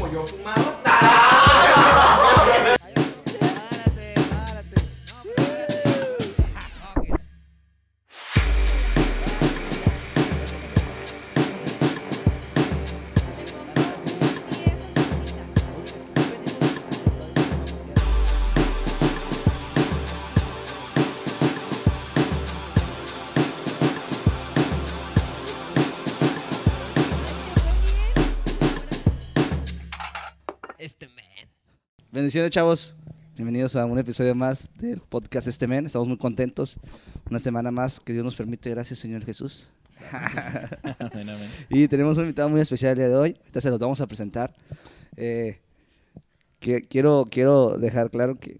como yo fumaba. Bendiciones, chavos. Bienvenidos a un episodio más del podcast Men. Estamos muy contentos. Una semana más que Dios nos permite. Gracias, Señor Jesús. Y tenemos un invitado muy especial el día de hoy. Ahorita se los vamos a presentar. Quiero dejar claro que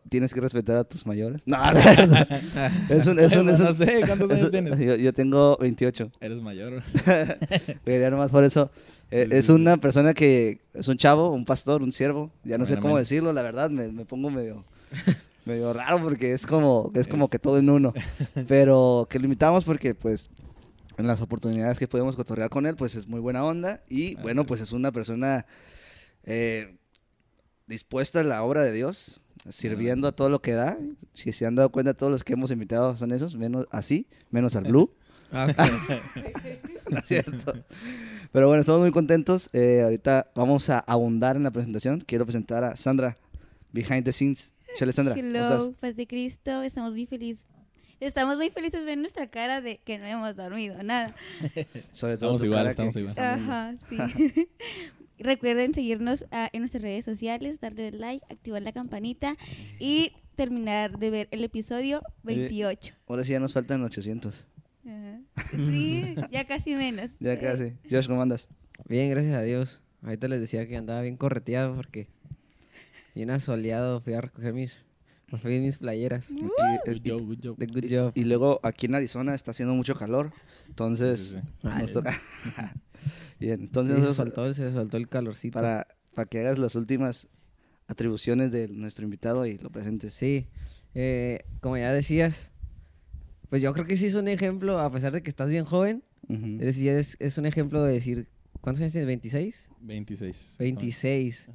tienes que respetar a tus mayores. No, no sé, ¿cuántos años tienes? Yo tengo 28. Eres mayor. Ya nomás por eso. Es una persona que es un chavo, un pastor, un siervo. Ya no sé cómo decirlo, la verdad. Me pongo medio raro porque es como que todo en uno. Pero que lo invitamos porque, pues, en las oportunidades que podemos cotorrear con él, pues es muy buena onda. Y bueno, pues es una persona dispuesta a la obra de Dios, sirviendo a todo lo que da. Si se han dado cuenta, todos los que hemos invitado son esos, menos al Blue. No es cierto. Pero bueno, estamos muy contentos. Ahorita vamos a abundar en la presentación. Quiero presentar a Sandra, behind the scenes. Chale, Sandra. Hello, paz de Cristo. Estamos muy felices. Estamos muy felices de ver nuestra cara de que no hemos dormido nada. Sobre todo estamos igual. Ajá, sí. Recuerden seguirnos en nuestras redes sociales, darle like, activar la campanita y terminar de ver el episodio 28. Ahora sí ya nos faltan 800. Sí, ya casi menos. Ya casi. Josh, ¿cómo andas? Bien, gracias a Dios. Ahorita les decía que andaba bien correteado porque bien asoleado. Fui a recoger mis playeras. Good job. The good job. Y luego aquí en Arizona está haciendo mucho calor. Entonces, Sí. nos toca. Bien, entonces Sí, nosotros, se soltó el calorcito. para que hagas las últimas atribuciones de nuestro invitado y lo presentes. Sí, como ya decías, pues yo creo que sí es un ejemplo, a pesar de que estás bien joven, Uh-huh. es un ejemplo de decir, ¿cuántos años tienes? ¿26? 26. 26.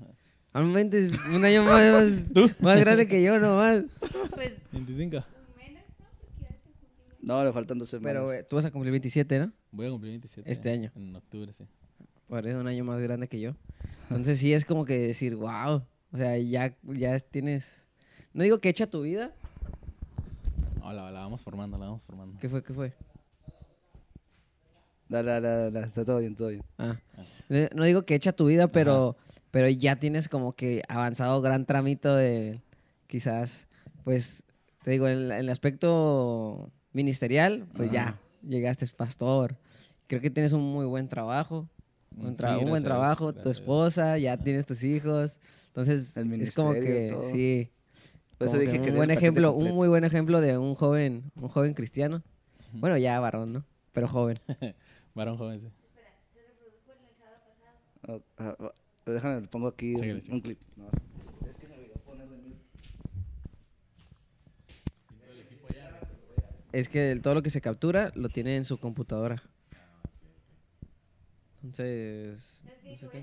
Realmente es un año más grande que yo nomás. Pues 25. No, le faltan 2 semanas. Pero tú vas a cumplir 27, ¿no? Voy a cumplir 27. Este año. En octubre, sí. Por eso un año más grande que yo. Entonces sí es como que decir, wow. O sea, ya tienes... No digo que echa tu vida. No, la vamos formando. ¿Qué fue? Dale, está todo bien, Ah. No digo que echa tu vida, pero ya tienes como que avanzado gran tramito de quizás, pues, te digo, en el aspecto ministerial, pues ya llegaste pastor. Creo que tienes un muy buen trabajo. Un buen trabajo, tu esposa, ya tienes tus hijos. Entonces, es como que, todo. sí. Por eso Como dije que que un buen era el paquete ejemplo, un completo. muy buen ejemplo de un joven cristiano. Bueno, ya varón, ¿no? Pero joven. Varón joven, sí. Déjame, le pongo aquí Chécale. un clip. No, es que me olvidó ponerle mute. Es que todo lo que se captura lo tiene en su computadora. Entonces... no sé qué.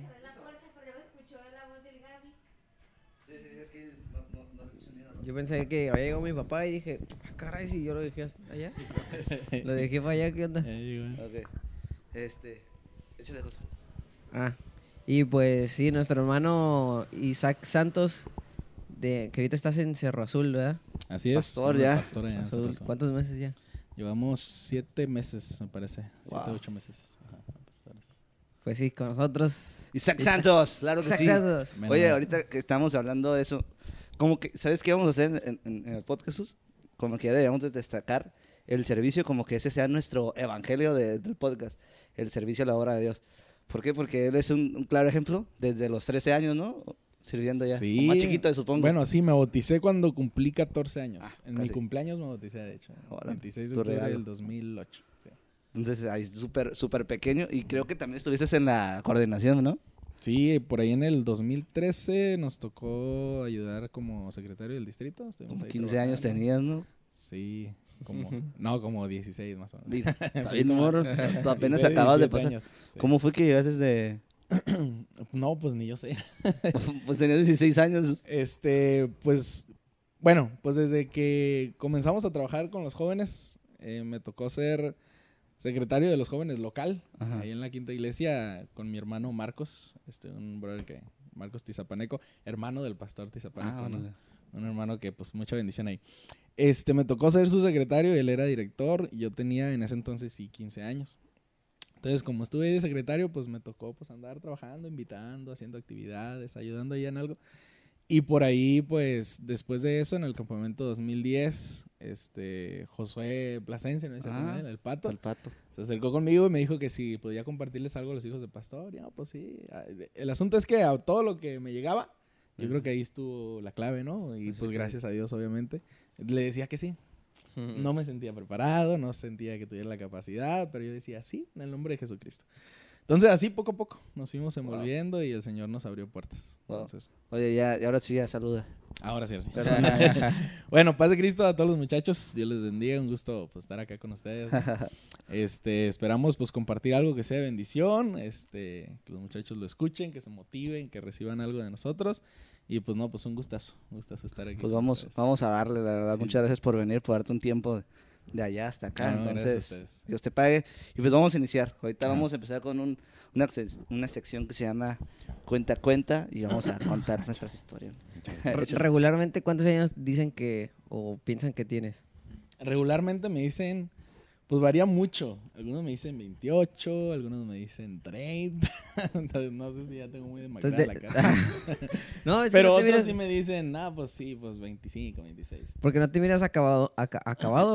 Es que no le puse miedo. Yo pensé que había llegado mi papá y dije, caray, si yo lo dejé allá. Lo dejé para allá, ¿qué onda? Ok. Échale, José. Ah, y pues sí, nuestro hermano Isaac Santos, que ahorita estás en Cerro Azul, ¿verdad? Así es. Pastor ya. Pastor allá en Cerro Azul. Azul. ¿Cuántos meses ya? Llevamos 7 meses, me parece. Wow. 7, 8 meses. Ajá, pastores. Pues sí, con nosotros. Isaac Santos, claro que Isaac sí. Santos. Oye, ahorita que estamos hablando de eso, como que, ¿sabes qué vamos a hacer en el podcast, Jesús? Como que ya debemos de destacar el servicio, como que ese sea nuestro evangelio del podcast, el servicio a la obra de Dios. ¿Por qué? Porque él es un claro ejemplo desde los 13 años, ¿no? Sirviendo ya. Sí. O más chiquito, supongo. Bueno, sí, me bauticé cuando cumplí 14 años. En mi casi. cumpleaños me bauticé, de hecho. Órale, 26 de tu octubre regalo. del 2008. Sí. Entonces, ahí súper pequeño. Y creo que también estuviste en la coordinación, ¿no? Sí, por ahí en el 2013 nos tocó ayudar como secretario del distrito. Estuvimos Como ahí 15 años trabajando. tenías, ¿no? Sí, como 16 más o menos. Está bien, morro. Tú apenas 16, acabas de 17 pasar. años, sí. ¿Cómo fue que llegaste de No, pues ni yo sé. Pues tenías 16 años. Pues, bueno, pues desde que comenzamos a trabajar con los jóvenes, me tocó ser secretario de los jóvenes local, Ajá. ahí en la Quinta Iglesia, con mi hermano Marcos, un brother Marcos Tizapaneco, hermano del pastor Tizapaneco, ¿no? Bueno. Un hermano que, pues, mucha bendición ahí. Me tocó ser su secretario, él era director, y yo tenía en ese entonces, sí, 15 años. Entonces, como estuve de secretario, pues me tocó pues andar trabajando, invitando, haciendo actividades, ayudando ahí en algo. Y por ahí, pues, después de eso, en el campamento 2010, Josué Plasencia, ¿no? El Pato, El Pato. se acercó conmigo y me dijo que si podía compartirles algo a los hijos de pastor. Ya, pues sí. El asunto es que a todo lo que me llegaba, yo creo que ahí estuvo la clave, ¿no? Y pues gracias a Dios, obviamente, le decía que sí. No me sentía preparado, no sentía que tuviera la capacidad, pero yo decía sí, en el nombre de Jesucristo. Entonces así poco a poco nos fuimos envolviendo y el Señor nos abrió puertas. Entonces, Oye, ya, y ahora sí, ya saluda. ahora sí. Perdón. Bueno, paz de Cristo a todos los muchachos. Dios les bendiga. Un gusto pues, estar acá con ustedes, ¿no? Esperamos pues compartir algo que sea de bendición. Que los muchachos lo escuchen, que se motiven, que reciban algo de nosotros. Y pues no, pues un gustazo estar aquí. Pues con ustedes. vamos a darle, la verdad. Sí, Muchas gracias por venir, por darte un tiempo de allá hasta acá. No, gracias a Entonces, ustedes. Dios te pague. Y pues vamos a iniciar. Ahorita vamos a empezar con una sección que se llama Cuenta Cuenta y vamos a contar nuestras historias. Regularmente, ¿cuántos años dicen que o piensan que tienes? Regularmente me dicen, pues varía mucho. Algunos me dicen 28, algunos me dicen 30. Entonces, no sé si ya tengo muy demacrada la cara. No, es que Pero no te otros miras, sí me dicen, pues sí, pues 25, 26. porque no te miras acabado,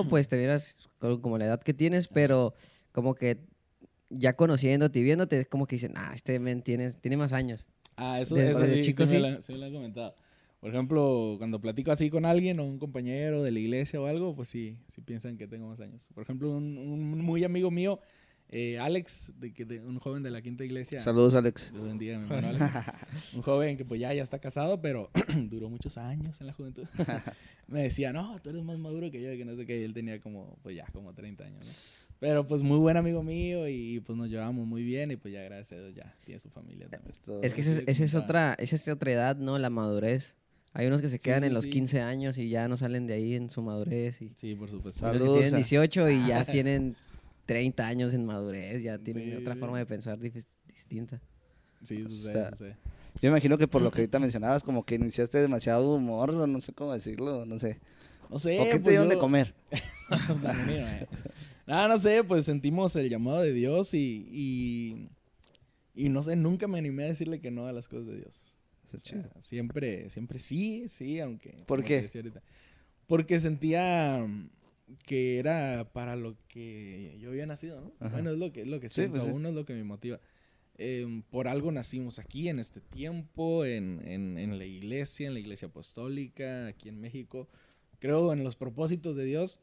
pues te miras como la edad que tienes, pero como que ya conociéndote y viéndote, es como que dicen, este men tiene más años. Eso Desde sí, chico, sí sí. me lo han comentado. Por ejemplo, cuando platico así con alguien o un compañero de la iglesia o algo, pues sí piensan que tengo más años. Por ejemplo, un muy amigo mío, Alex, un joven de la Quinta Iglesia. Saludos, Alex. Dios bendiga, mi hermano Alex. Un joven que pues ya está casado, pero duró muchos años en la juventud. Me decía, no, tú eres más maduro que yo, que no sé qué. Y él tenía como 30 años, ¿no? Pero pues muy buen amigo mío y pues nos llevamos muy bien y pues ya gracias a Dios ya tiene su familia también. Es que esa es otra edad, ¿no? La madurez. Hay unos que se quedan en los 15 años y ya no salen de ahí en su madurez. Sí, por supuesto. Los que tienen 18 y ya tienen 30 años en madurez, ya tienen otra forma de pensar distinta. Sí, sucede. Yo imagino que por lo que ahorita mencionabas, como que iniciaste demasiado humor, o no sé cómo decirlo, no sé. No sé. ¿O qué te pues dieron de comer? No sé, pues sentimos el llamado de Dios y no sé, nunca me animé a decirle que no a las cosas de Dios. O sea, siempre sí, aunque... ¿Por qué? Porque sentía que era para lo que yo había nacido, ¿no? Ajá. Bueno, es lo que siento, pues sí. aún es lo que me motiva. Por algo nacimos aquí, en este tiempo, en la iglesia apostólica, aquí en México. Creo en los propósitos de Dios.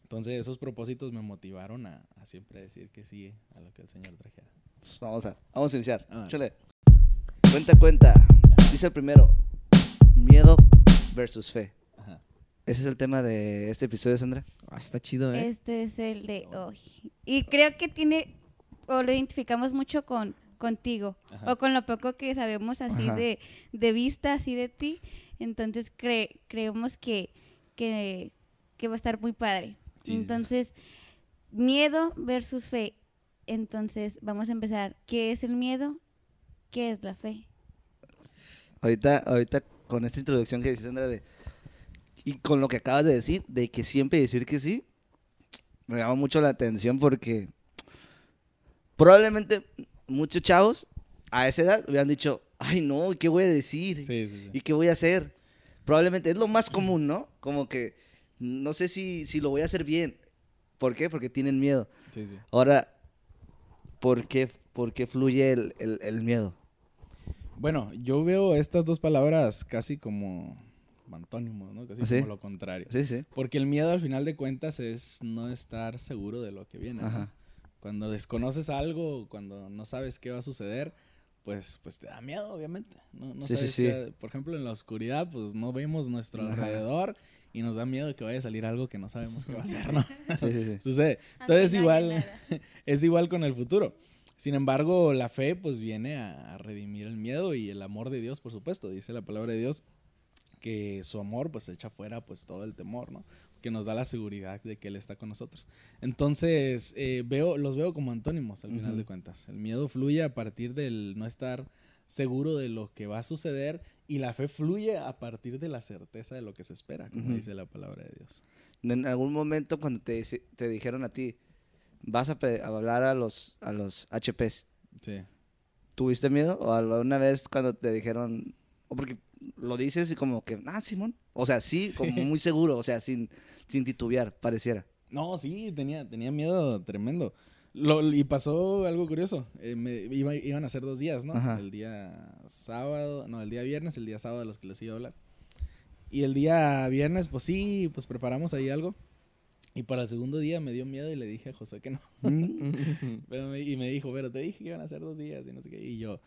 Entonces esos propósitos me motivaron a siempre decir que sí a lo que el Señor trajera. Pues vamos a iniciar. Ah. Échale. Cuenta. Dice el primero, miedo versus fe. Ajá. Ese es el tema de este episodio, Sandra. Está chido, ¿eh? Este es el de hoy. Y creo que o lo identificamos mucho contigo, Ajá. o con lo poco que sabemos así Ajá. de vista, así de ti. Entonces creemos que va a estar muy padre. Sí. Entonces, miedo versus fe. Entonces, vamos a empezar. ¿Qué es el miedo? ¿Qué es la fe? Ahorita con esta introducción que dice Sandra y con lo que acabas de decir, de que siempre decir que sí, me llama mucho la atención porque probablemente muchos chavos a esa edad hubieran dicho, ay no, ¿qué voy a decir? Sí. ¿Y qué voy a hacer? Probablemente es lo más común, ¿no? Como que no sé si lo voy a hacer bien. ¿Por qué? Porque tienen miedo. Sí. Ahora, ¿por qué fluye el miedo? Bueno, yo veo estas dos palabras casi como antónimos, ¿no? Casi ¿Sí? como lo contrario. Sí. Porque el miedo al final de cuentas es no estar seguro de lo que viene, ¿no? Ajá. Cuando desconoces algo, cuando no sabes qué va a suceder, pues te da miedo, obviamente. No Sí, sabes sí. por ejemplo, en la oscuridad, pues no vemos nuestro Ajá. alrededor y nos da miedo que vaya a salir algo que no sabemos qué va a ser, ¿no? Sí. Sucede. Entonces Aunque no haya nada. es igual con el futuro. Sin embargo, la fe pues viene a redimir el miedo y el amor de Dios, por supuesto. Dice la palabra de Dios que su amor pues echa fuera pues todo el temor, ¿no? Que nos da la seguridad de que Él está con nosotros. Entonces, los veo como antónimos al final de cuentas. El miedo fluye a partir del no estar seguro de lo que va a suceder y la fe fluye a partir de la certeza de lo que se espera, como dice la palabra de Dios. En algún momento cuando te dijeron a ti, vas a hablar a los HPs, Sí. ¿tuviste miedo? ¿O alguna vez cuando te dijeron, o porque lo dices y como que, Simón, o sea, sí, como muy seguro, o sea, sin titubear, pareciera? No, sí, tenía miedo tremendo. Y pasó algo curioso. Iban a ser 2 días, ¿no? Ajá. El día sábado, no, el día viernes, el día sábado, los que les iba a hablar. Y el día viernes, pues sí, pues preparamos ahí algo. Y para el segundo día me dio miedo y le dije a José que no. Y me dijo, pero te dije que iban a ser 2 días y no sé qué. Y yo,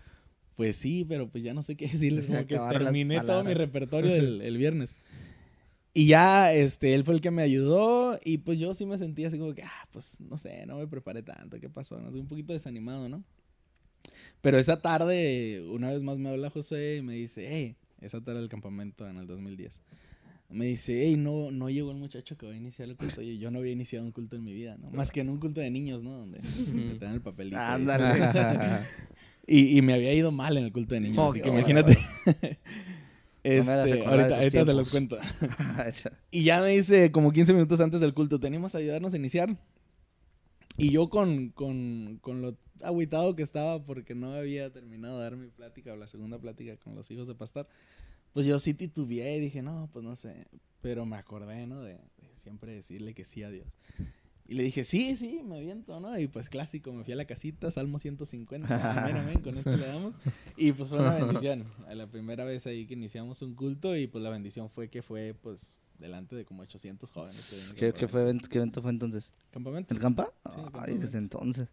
pues sí, pero pues ya no sé qué decirles. Como que terminé todo mi repertorio el viernes. Y ya, él fue el que me ayudó y pues yo sí me sentía así como que, pues no sé, no me preparé tanto, ¿qué pasó? No sé, un poquito desanimado, ¿no? Pero esa tarde, una vez más me habla José y me dice, hey, esa tarde del campamento en el 2010. Me dice, hey, no llegó el muchacho que va a iniciar el culto. Yo no había iniciado un culto en mi vida, ¿no? Más que en un culto de niños, ¿no? Donde te dan el papelito. Ándale. Y me había ido mal en el culto de niños, así que imagínate. Ahorita se los cuento. Y ya me dice, como 15 minutos antes del culto, ¿tenemos a ayudarnos a iniciar? Y yo con lo agüitado que estaba porque no había terminado de dar mi plática o la segunda plática con los hijos de pastor, pues yo sí titubeé y dije, no, pues no sé. Pero me acordé, ¿no? De siempre decirle que sí a Dios. Y le dije, sí, me aviento, ¿no? Y pues clásico, me fui a la casita, Salmo 150, amén, con esto le damos. Y pues fue una bendición. La primera vez ahí que iniciamos un culto y pues la bendición fue que fue pues delante de como 800 jóvenes. ¿Qué evento fue entonces? ¿Campamento? ¿El Campa? Sí, el Ay, campamento. desde entonces.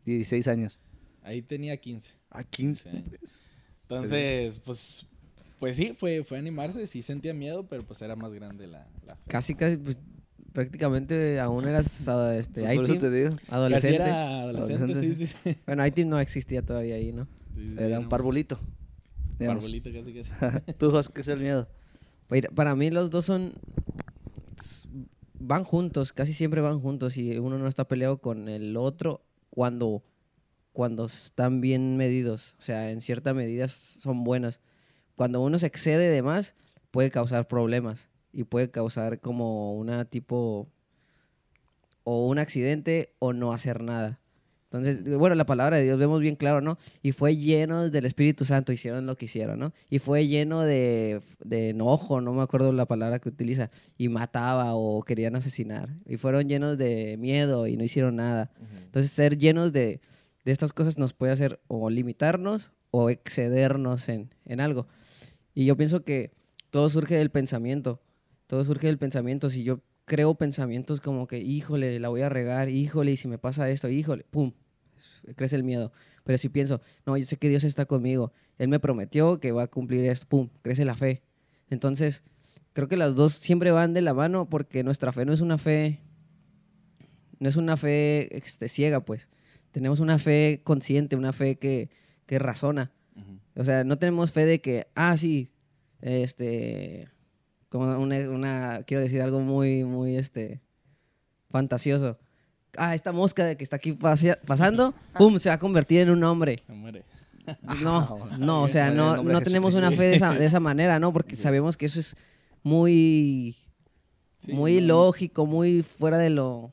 16 años. Ahí tenía 15. 15 años. Entonces, pues sí, fue animarse, sí sentía miedo, pero pues era más grande la fe. Casi, pues, prácticamente aún eras Por eso te digo. adolescente. Casi era adolescente, sí. Bueno, iTeam no existía todavía ahí, ¿no? Sí, Era un parvulito. digamos. Parbolito casi. ¿Tú, Jos, qué es el miedo? Para mí los dos van juntos, casi siempre van juntos y uno no está peleado con el otro cuando están bien medidos, o sea, en cierta medida son buenas. Cuando uno se excede de más puede causar problemas y puede causar como una tipo o un accidente o no hacer nada. Entonces, bueno, la palabra de Dios vemos bien claro, ¿no? Y fue lleno del Espíritu Santo, hicieron lo que hicieron, ¿no? Y fue lleno de enojo, no me acuerdo la palabra que utiliza, y mataba o querían asesinar. Y fueron llenos de miedo y no hicieron nada. Entonces, ser llenos de estas cosas nos puede hacer o limitarnos o excedernos en algo. Y yo pienso que todo surge del pensamiento. Todo surge del pensamiento. Si yo creo pensamientos como que, híjole, la voy a regar, híjole, y si me pasa esto, híjole, pum, crece el miedo. Pero si pienso, no, yo sé que Dios está conmigo, Él me prometió que va a cumplir esto, pum, crece la fe. Entonces, creo que las dos siempre van de la mano porque nuestra fe no es una fe ciega, pues. Tenemos una fe consciente, una fe que razona. O sea, no tenemos fe de que, sí, como quiero decir algo muy, muy, fantasioso. Esta mosca que está aquí pasando, ¡pum!, se va a convertir en un hombre. Me muere. No, o sea, no tenemos una fe de esa manera, ¿no? Porque sabemos que eso es muy ilógico, muy fuera de lo...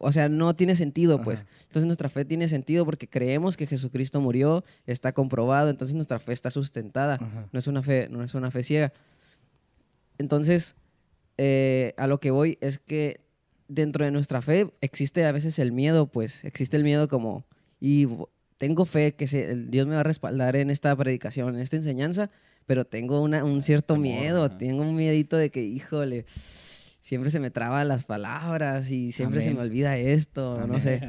O sea, no tiene sentido, pues. Ajá. Entonces nuestra fe tiene sentido porque creemos que Jesucristo murió, está comprobado, entonces nuestra fe está sustentada. Ajá. No es una fe ciega. Entonces, a lo que voy es que dentro de nuestra fe existe a veces el miedo, pues. Existe el miedo como, y tengo fe que Dios me va a respaldar en esta predicación, en esta enseñanza, pero tengo un cierto miedo, tengo un miedito de que, híjole... Siempre se me traban las palabras y siempre se me olvida esto, no sé.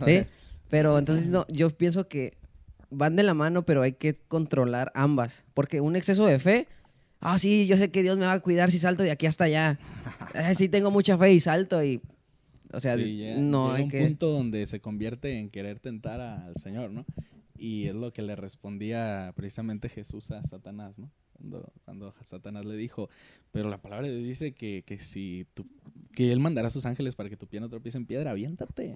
¿Sí? Pero entonces yo pienso que van de la mano, pero hay que controlar ambas. Porque un exceso de fe, sí, yo sé que Dios me va a cuidar si salto de aquí hasta allá. Sí, tengo mucha fe y salto y O sea, Sí, no llega hay un que... punto donde se convierte en querer tentar al Señor, ¿no? Y es lo que le respondía precisamente Jesús a Satanás, ¿no? Cuando Satanás le dijo, pero la palabra de Dios dice que él mandará a sus ángeles para que tu pie no tropiece en piedra, aviéntate.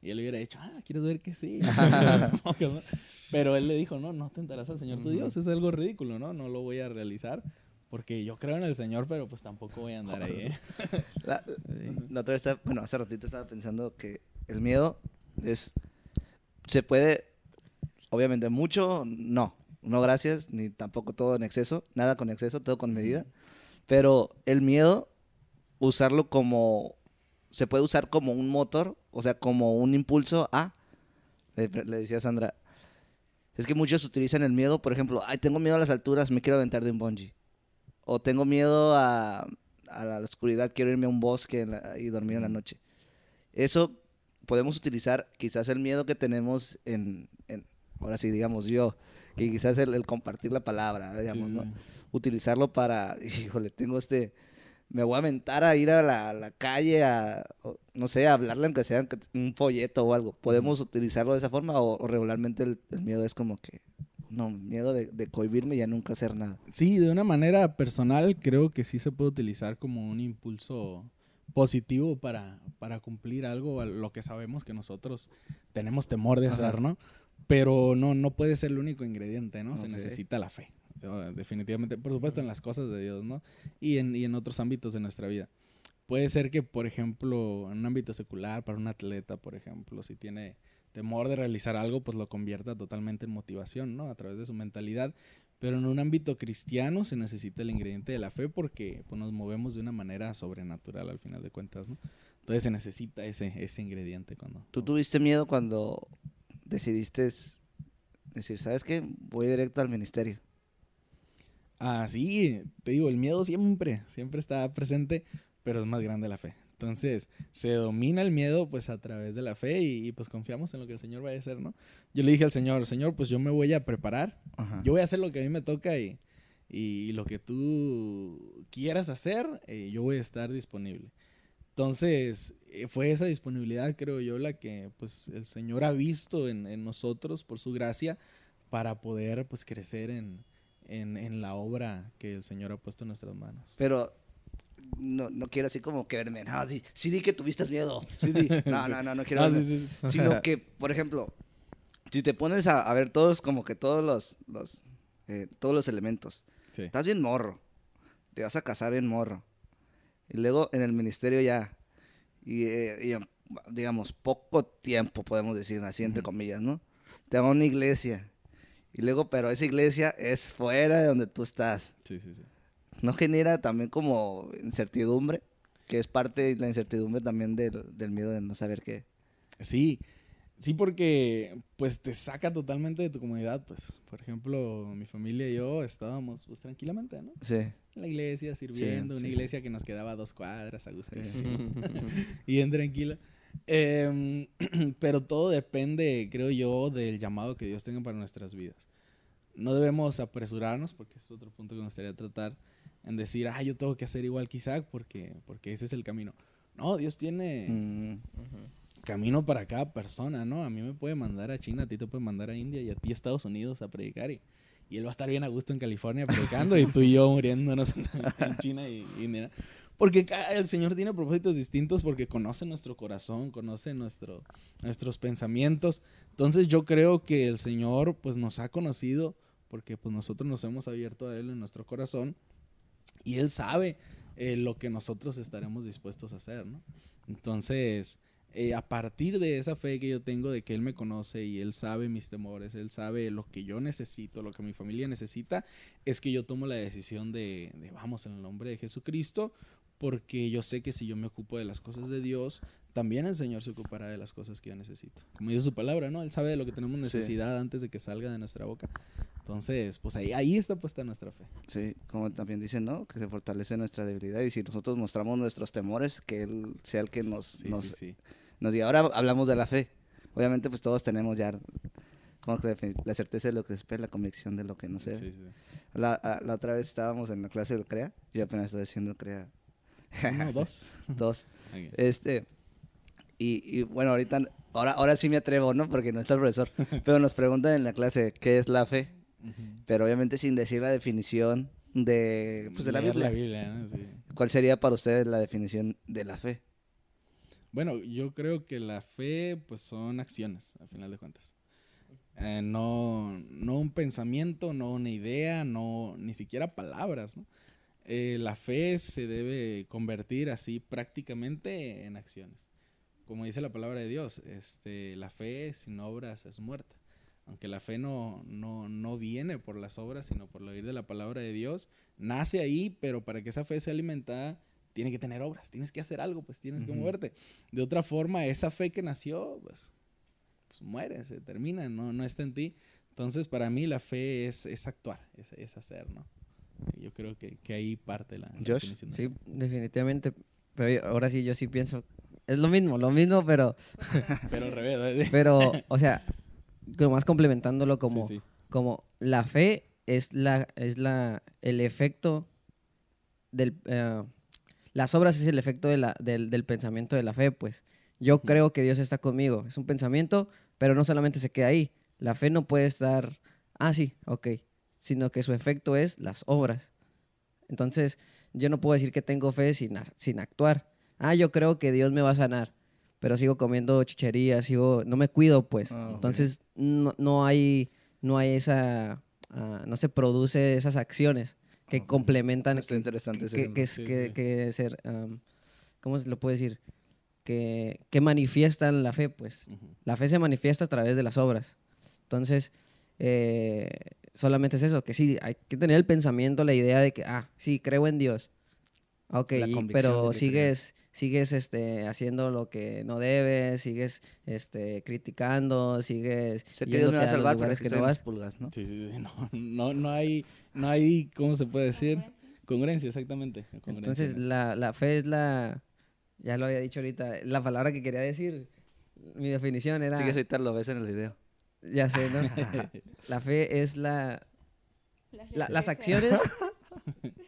Y él le hubiera dicho, ¿quieres ver que sí? Pero él le dijo, no tentarás al Señor tu Dios, es algo ridículo, ¿no? No lo voy a realizar porque yo creo en el Señor, pero pues tampoco voy a andar ahí, ¿eh? La otra vez, hace ratito estaba pensando que el miedo se puede, obviamente mucho, no gracias, ni tampoco todo en exceso, nada con exceso, todo con medida, pero el miedo, se puede usar como un motor, o sea, como un impulso le decía a Sandra, es que muchos utilizan el miedo, por ejemplo, tengo miedo a las alturas, me quiero aventar de un bungee, o tengo miedo a la oscuridad, quiero irme a un bosque y dormir en la noche. Eso podemos utilizar quizás el miedo que tenemos ahora sí, digamos yo, que quizás el compartir la palabra, digamos, Sí. ¿no? Utilizarlo para, híjole, me voy a aventar a ir a la calle no sé, a hablarle aunque sea un folleto o algo. ¿Podemos utilizarlo de esa forma o regularmente el miedo es como que, no, miedo de cohibirme y ya nunca hacer nada? Sí, de una manera personal creo que sí se puede utilizar como un impulso positivo para cumplir algo, a lo que sabemos que nosotros tenemos temor de hacer, ¿no? Pero no puede ser el único ingrediente, ¿no? Se necesita la fe, definitivamente. Por supuesto, en las cosas de Dios, ¿no? Y en otros ámbitos de nuestra vida. Puede ser que, por ejemplo, en un ámbito secular, para un atleta, por ejemplo, si tiene temor de realizar algo, pues lo convierta totalmente en motivación, ¿no? A través de su mentalidad. Pero en un ámbito cristiano se necesita el ingrediente de la fe porque pues, nos movemos de una manera sobrenatural al final de cuentas, ¿no? Entonces se necesita ese ingrediente cuando... ¿Tú tuviste miedo cuando decidiste decir, ¿sabes qué? Voy directo al ministerio? Sí, te digo, el miedo siempre está presente, pero es más grande la fe. Entonces, se domina el miedo pues a través de la fe y pues confiamos en lo que el Señor vaya a hacer, ¿no? Yo le dije al Señor, pues yo me voy a preparar, yo voy a hacer lo que a mí me toca y lo que tú quieras hacer, yo voy a estar disponible. Entonces, fue esa disponibilidad, creo yo, la que pues el Señor ha visto en nosotros por su gracia para poder pues crecer en la obra que el Señor ha puesto en nuestras manos. Pero no quiero así como que verme, no, sí di que tuviste miedo, sí di. No quiero verme. Sí. Sino que, por ejemplo, si te pones a ver todos los elementos, Sí. estás bien morro, te vas a casar bien morro, y luego en el ministerio ya, y digamos, poco tiempo podemos decir, así entre comillas, ¿no? Te van a una iglesia, y luego, pero esa iglesia es fuera de donde tú estás. Sí. ¿No genera también como incertidumbre? Que es parte de la incertidumbre también del miedo de no saber qué. Sí, porque pues te saca totalmente de tu comodidad, pues. Por ejemplo, mi familia y yo estábamos pues tranquilamente, ¿no? Sí. En la iglesia sirviendo, Sí, una sí, iglesia que nos quedaba a 2 cuadras, a gustísimo. Y bien tranquila. Pero todo depende, creo yo, del llamado que Dios tenga para nuestras vidas. No debemos apresurarnos, porque es otro punto que me gustaría tratar, en decir, yo tengo que hacer igual que Isaac porque ese es el camino. No, Dios tiene camino para cada persona, ¿no? A mí me puede mandar a China, a ti te puede mandar a India y a ti a Estados Unidos a predicar y él va a estar bien a gusto en California predicando y tú y yo muriéndonos en China y India, ¿no? Porque el Señor tiene propósitos distintos porque conoce nuestro corazón, conoce nuestros pensamientos. Entonces yo creo que el Señor pues nos ha conocido porque pues nosotros nos hemos abierto a Él en nuestro corazón y Él sabe lo que nosotros estaremos dispuestos a hacer, ¿no? Entonces, a partir de esa fe que yo tengo de que Él me conoce y Él sabe mis temores, Él sabe lo que yo necesito, lo que mi familia necesita, es que yo tomo la decisión de vamos en el nombre de Jesucristo, porque yo sé que si yo me ocupo de las cosas de Dios, también el Señor se ocupará de las cosas que yo necesito. Como dice su palabra, ¿no? Él sabe de lo que tenemos necesidad antes de que salga de nuestra boca. Entonces, pues ahí está puesta nuestra fe. Sí, como también dicen, ¿no? Que se fortalece nuestra debilidad y si nosotros mostramos nuestros temores, que Él sea el que nos diga. Ahora hablamos de la fe. Obviamente, pues todos tenemos ya como que la certeza de lo que se espera, la convicción de lo que no se ve. Sí. La otra vez estábamos en la clase del CREA, yo apenas estoy haciendo CREA. 1, 2. 2. Okay. Y bueno, ahora sí me atrevo, ¿no? Porque no está el profesor. Pero nos preguntan en la clase qué es la fe. Pero obviamente sin decir la definición de la Leer Biblia. la Biblia, ¿no? Sí. ¿Cuál sería para ustedes la definición de la fe? Bueno, yo creo que la fe, pues son acciones, al final de cuentas. No un pensamiento, no una idea, no ni siquiera palabras, ¿no? La fe se debe convertir así prácticamente en acciones. Como dice la palabra de Dios, la fe sin obras es muerta. Aunque la fe no viene por las obras, sino por el oír de la palabra de Dios, nace ahí, pero para que esa fe sea alimentada, tiene que tener obras, tienes que hacer algo, pues tienes que moverte. De otra forma, esa fe que nació, pues muere, se termina, no está en ti. Entonces, para mí la fe es actuar, es hacer, ¿no? Yo creo que ahí parte la Josh. definición. Sí, definitivamente. Pero ahora sí, yo sí pienso, es lo mismo, pero... Pero al revés. Pero, o sea, nomás complementándolo como, Sí. como la fe es el efecto del... las obras es el efecto del pensamiento de la fe, pues. Yo creo que Dios está conmigo. Es un pensamiento, pero no solamente se queda ahí. La fe no puede estar, sí, ok. Sino que su efecto es las obras. Entonces, yo no puedo decir que tengo fe sin actuar. Yo creo que Dios me va a sanar, pero sigo comiendo chucherías, no me cuido, pues. Entonces, no hay esa, no se produce esas acciones que complementan. Está interesante que ser, ¿cómo se lo puede decir? Que manifiestan la fe, pues. La fe se manifiesta a través de las obras. Entonces, solamente es eso, que sí, hay que tener el pensamiento, la idea de que, sí, creo en Dios. Ok, pero sigues haciendo lo que no debes, sigues criticando, sigues yéndote a los lugares que no vas. Pulgas, ¿no? Sí. No hay, ¿cómo se puede decir? Congruencia, exactamente. Entonces, la fe es ya lo había dicho ahorita, la palabra que quería decir, mi definición era... Sí, que ahorita lo ves en el video. Ya sé, ¿no? La fe es las acciones.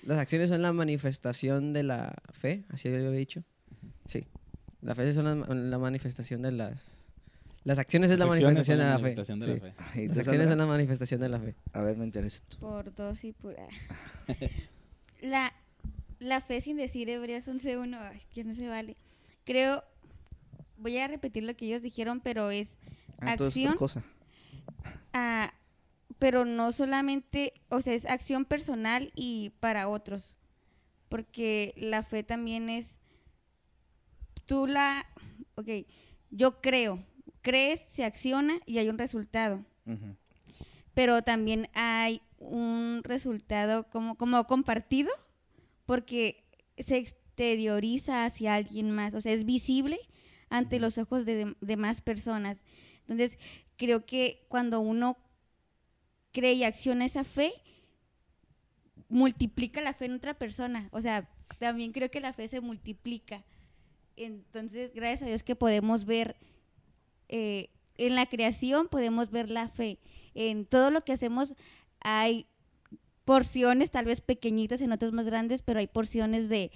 Las acciones son la manifestación de la fe, así yo había dicho. Sí. La fe es la manifestación de las acciones es la manifestación de la fe. Sí. Las acciones son la manifestación de la fe. A ver, me interesa. Por dos y por... La fe sin decir Hebreos 11:1, que no se vale. Creo, voy a repetir lo que ellos dijeron, pero es acción. Pero no solamente, o sea, es acción personal y para otros. Porque la fe también es, yo creo, crees, se acciona y hay un resultado. Pero también hay un resultado como compartido, porque se exterioriza hacia alguien más, o sea, es visible ante los ojos de más personas. Entonces, creo que cuando uno cree y acciona esa fe, multiplica la fe en otra persona. O sea, también creo que la fe se multiplica. Entonces, gracias a Dios que podemos ver, en la creación podemos ver la fe. En todo lo que hacemos hay porciones, tal vez pequeñitas, en otros más grandes, pero hay porciones de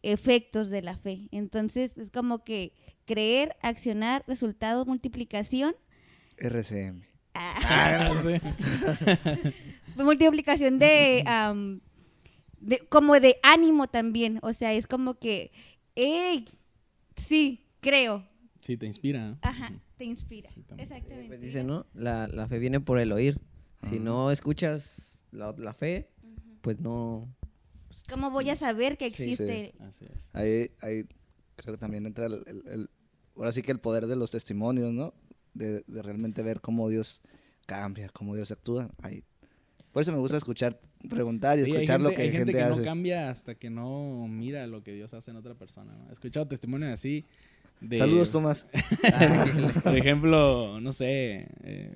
efectos de la fe. Entonces, es como que creer, accionar, resultado, multiplicación. RCM. No sé. Multiplicación como de ánimo también. O sea, es como que, sí, creo. Sí, te inspira, ¿no? Ajá, te inspira. Sí, Exactamente. Pues dice, ¿no? La fe viene por el oír. Si no escuchas la fe, pues no... ¿Cómo voy a saber que existe? Sí. Así es. Ahí creo que también entra ahora sí que el poder de los testimonios, ¿no? De realmente ver cómo Dios cambia, cómo Dios actúa. Por eso me gusta escuchar, preguntar y escuchar lo que hay gente que hace. no cambia hasta que no mira lo que Dios hace en otra persona, ¿no? He escuchado testimonios así. Saludos, Tomás. Por ejemplo, no sé,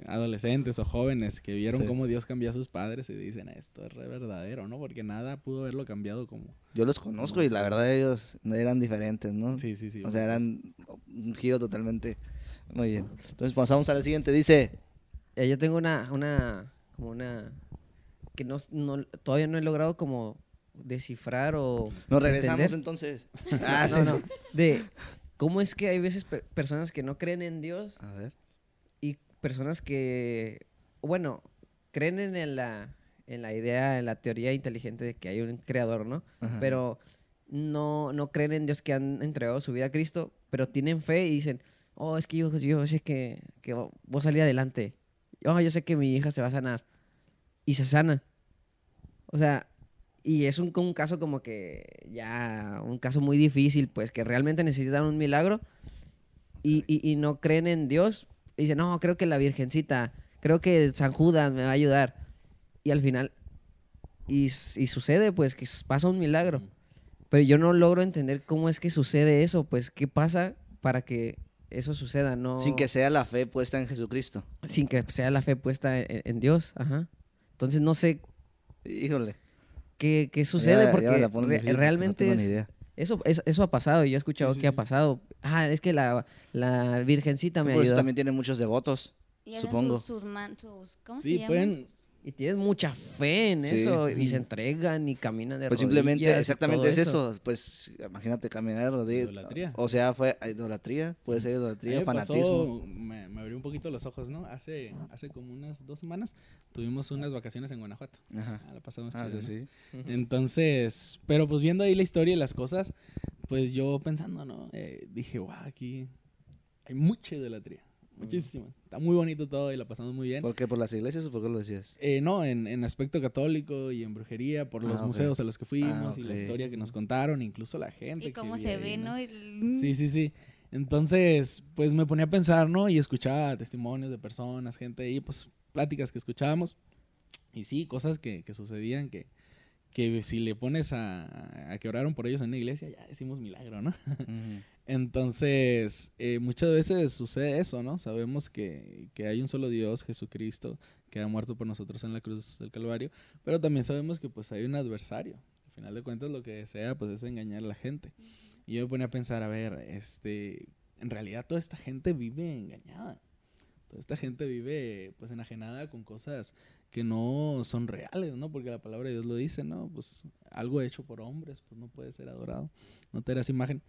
adolescentes o jóvenes que vieron cómo Dios cambió a sus padres y dicen, esto es re verdadero, ¿no? Porque nada pudo haberlo cambiado como... Yo los conozco y la verdad ellos eran diferentes, ¿no? Sí. O sea, eran un giro totalmente... Muy bien. Entonces pasamos a la siguiente. Dice... Yo tengo una que todavía no he logrado como descifrar o Nos regresamos entender. entonces. No. ¿cómo es que hay veces personas que no creen en Dios A ver. y personas que, bueno, creen en la idea, en la teoría inteligente de que hay un creador, ¿no? Ajá. Pero no creen en Dios, que han entregado su vida a Cristo, pero tienen fe y dicen, oh, es que yo sé que voy a salir adelante. Oh, yo sé que mi hija se va a sanar. Y se sana. O sea, y es un caso como que ya, un caso muy difícil, pues que realmente necesitan un milagro y no creen en Dios. Y dicen, no, creo que la Virgencita, creo que San Judas me va a ayudar. Y al final, y sucede, pues, que pasa un milagro. Pero yo no logro entender cómo es que sucede eso, pues, ¿qué pasa para que eso suceda? No, Sin que sea la fe puesta en Jesucristo. sin que sea la fe puesta en Dios, ajá. Entonces no sé Híjole. qué sucede, Ya porque me la pones difícil porque realmente no tengo ni idea. eso ha pasado, y yo he escuchado que ha pasado. Ah, es que la Virgencita me Por eso ayuda. también tiene muchos devotos, Y hacen supongo. ¿cómo se Sí, llaman? pueden... Y tienen mucha fe en Sí. eso, y se entregan y caminan de Pues rodillas. simplemente, y exactamente todo es eso. Pues imagínate caminar de rodillas. Idolatría. O sea, fue idolatría, puede ser A mí idolatría, me fanatismo. pasó, me abrió un poquito los ojos, ¿no? Hace como unas 2 semanas tuvimos unas vacaciones en Guanajuato. Ajá. La pasamos Ah, chido, sí, ¿no? sí. Entonces, pero pues viendo ahí la historia y las cosas, pues yo pensando, ¿no? Dije, wow, aquí hay mucha idolatría, muchísima. Está muy bonito todo y la pasamos muy bien. ¿Por qué? ¿Por las iglesias o por qué lo decías? No, en aspecto católico y en brujería, por los Ah, ok. museos a los que fuimos y la ok. historia que nos contaron, incluso la gente. Y cómo que se vivía ve, ahí, ¿no? Sí, sí, sí. Entonces, pues me ponía a pensar, ¿no? Y escuchaba testimonios de personas, gente ahí, pues pláticas que escuchábamos. Y sí, cosas que sucedían que si le pones a que oraron por ellos en la iglesia, ya decimos milagro, ¿no? Ujú. Entonces, muchas veces sucede eso, ¿no? Sabemos que hay un solo Dios, Jesucristo, que ha muerto por nosotros en la cruz del Calvario, pero también sabemos que pues hay un adversario. Al final de cuentas lo que desea pues es engañar a la gente. Y yo me ponía a pensar, a ver, en realidad toda esta gente vive engañada. Toda esta gente vive pues enajenada con cosas que no son reales, ¿no? Porque la palabra de Dios lo dice, ¿no? Pues algo hecho por hombres pues no puede ser adorado, no te harás imagen.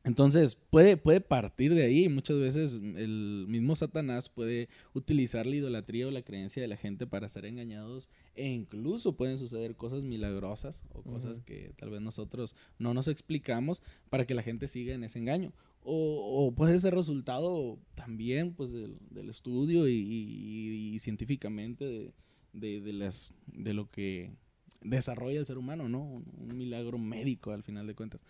Entonces puede partir de ahí. Muchas veces el mismo Satanás puede utilizar la idolatría o la creencia de la gente para ser engañados, e incluso pueden suceder cosas milagrosas o cosas que tal vez nosotros no nos explicamos para que la gente siga en ese engaño. O puede ser resultado también pues del estudio y científicamente de lo que desarrolla el ser humano, ¿no? Un milagro médico al final de cuentas.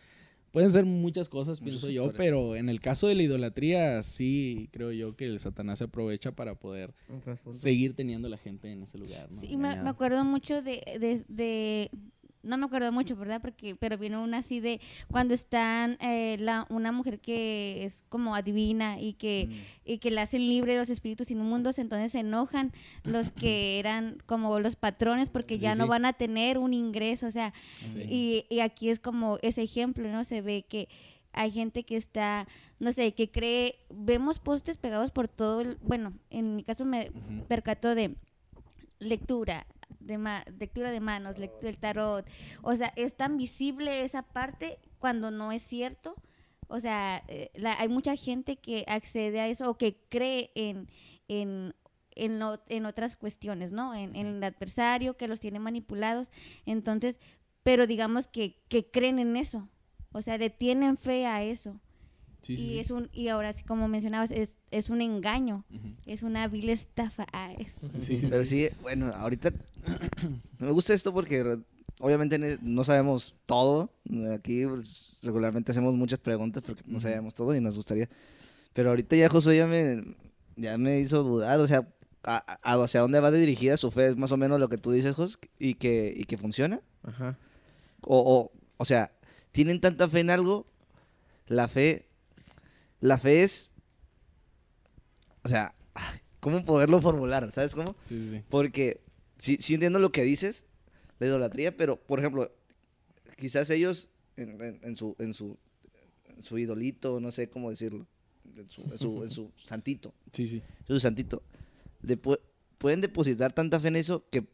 Pueden ser muchas cosas, Muchos pienso yo, factores. pero en el caso de la idolatría, sí creo yo que el Satanás se aprovecha para poder seguir teniendo a la gente en ese lugar, ¿no? Sí, me Engañada. acuerdo mucho no me acuerdo mucho, ¿verdad? Pero vino una así de cuando están una mujer que es como adivina y que la hacen libre de los espíritus inmundos, entonces se enojan los que eran como los patrones porque Sí, ya no sí. van a tener un ingreso, o sea, Sí. y aquí es como ese ejemplo, ¿no? Se ve que hay gente que está, no sé, que cree, vemos postes pegados por todo bueno, en mi caso me Ujú. percato de lectura de manos, el tarot, o sea, es tan visible esa parte cuando no es cierto, o sea, hay mucha gente que accede a eso o que cree en otras cuestiones, ¿no? En el adversario que los tiene manipulados, entonces, pero digamos que creen en eso, o sea, le tienen fe a eso. Sí, sí, Y sí. y ahora sí, como mencionabas, es un engaño, Ujú. es una vil estafa. Sí, sí, Pero sí. sí, bueno, ahorita me gusta esto porque obviamente no sabemos todo. Aquí pues, regularmente hacemos muchas preguntas porque no sabemos todo y nos gustaría. Pero ahorita ya Josué ya me hizo dudar, o sea, hacia dónde va dirigida su fe, es más o menos lo que tú dices, Jos, y que funciona. Ajá. O sea, ¿tienen tanta fe en algo? La fe es, o sea, ¿cómo poderlo formular? ¿Sabes cómo? Sí, sí, sí. Porque sí entiendo lo que dices, la idolatría, pero, por ejemplo, quizás ellos en su idolito, no sé cómo decirlo, en su santito, Sí, sí. su santito, pueden depositar tanta fe en eso que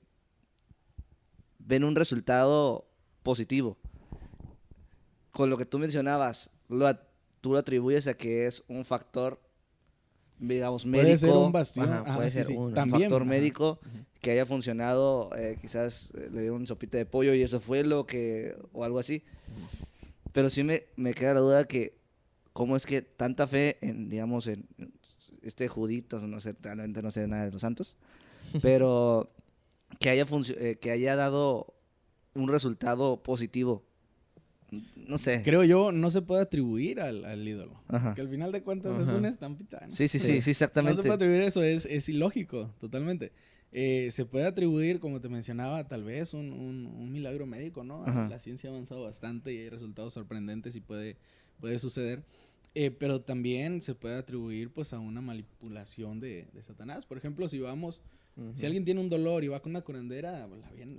ven un resultado positivo. Con lo que tú mencionabas, tú lo atribuyes a que es un factor, digamos, médico. Puede ser un bastión. Ajá, puede ser uno. Un También. factor médico que haya funcionado, quizás le dieron un sopita de pollo y eso fue lo que, o algo así. Pero sí me queda la duda que cómo es que tanta fe en, digamos, en este Judito, no sé, realmente no sé nada de los santos, pero que haya dado un resultado positivo. No sé. Creo yo, no se puede atribuir al ídolo. Ajá. Que al final de cuentas es una estampita, ¿no? Sí, No exactamente. se puede atribuir eso, es ilógico, totalmente. Se puede atribuir, como te mencionaba, tal vez un milagro médico, ¿no? Ajá. La ciencia ha avanzado bastante y hay resultados sorprendentes y puede suceder. Pero también se puede atribuir pues a una manipulación de Satanás. Por ejemplo, si vamos, si alguien tiene un dolor y va con una curandera,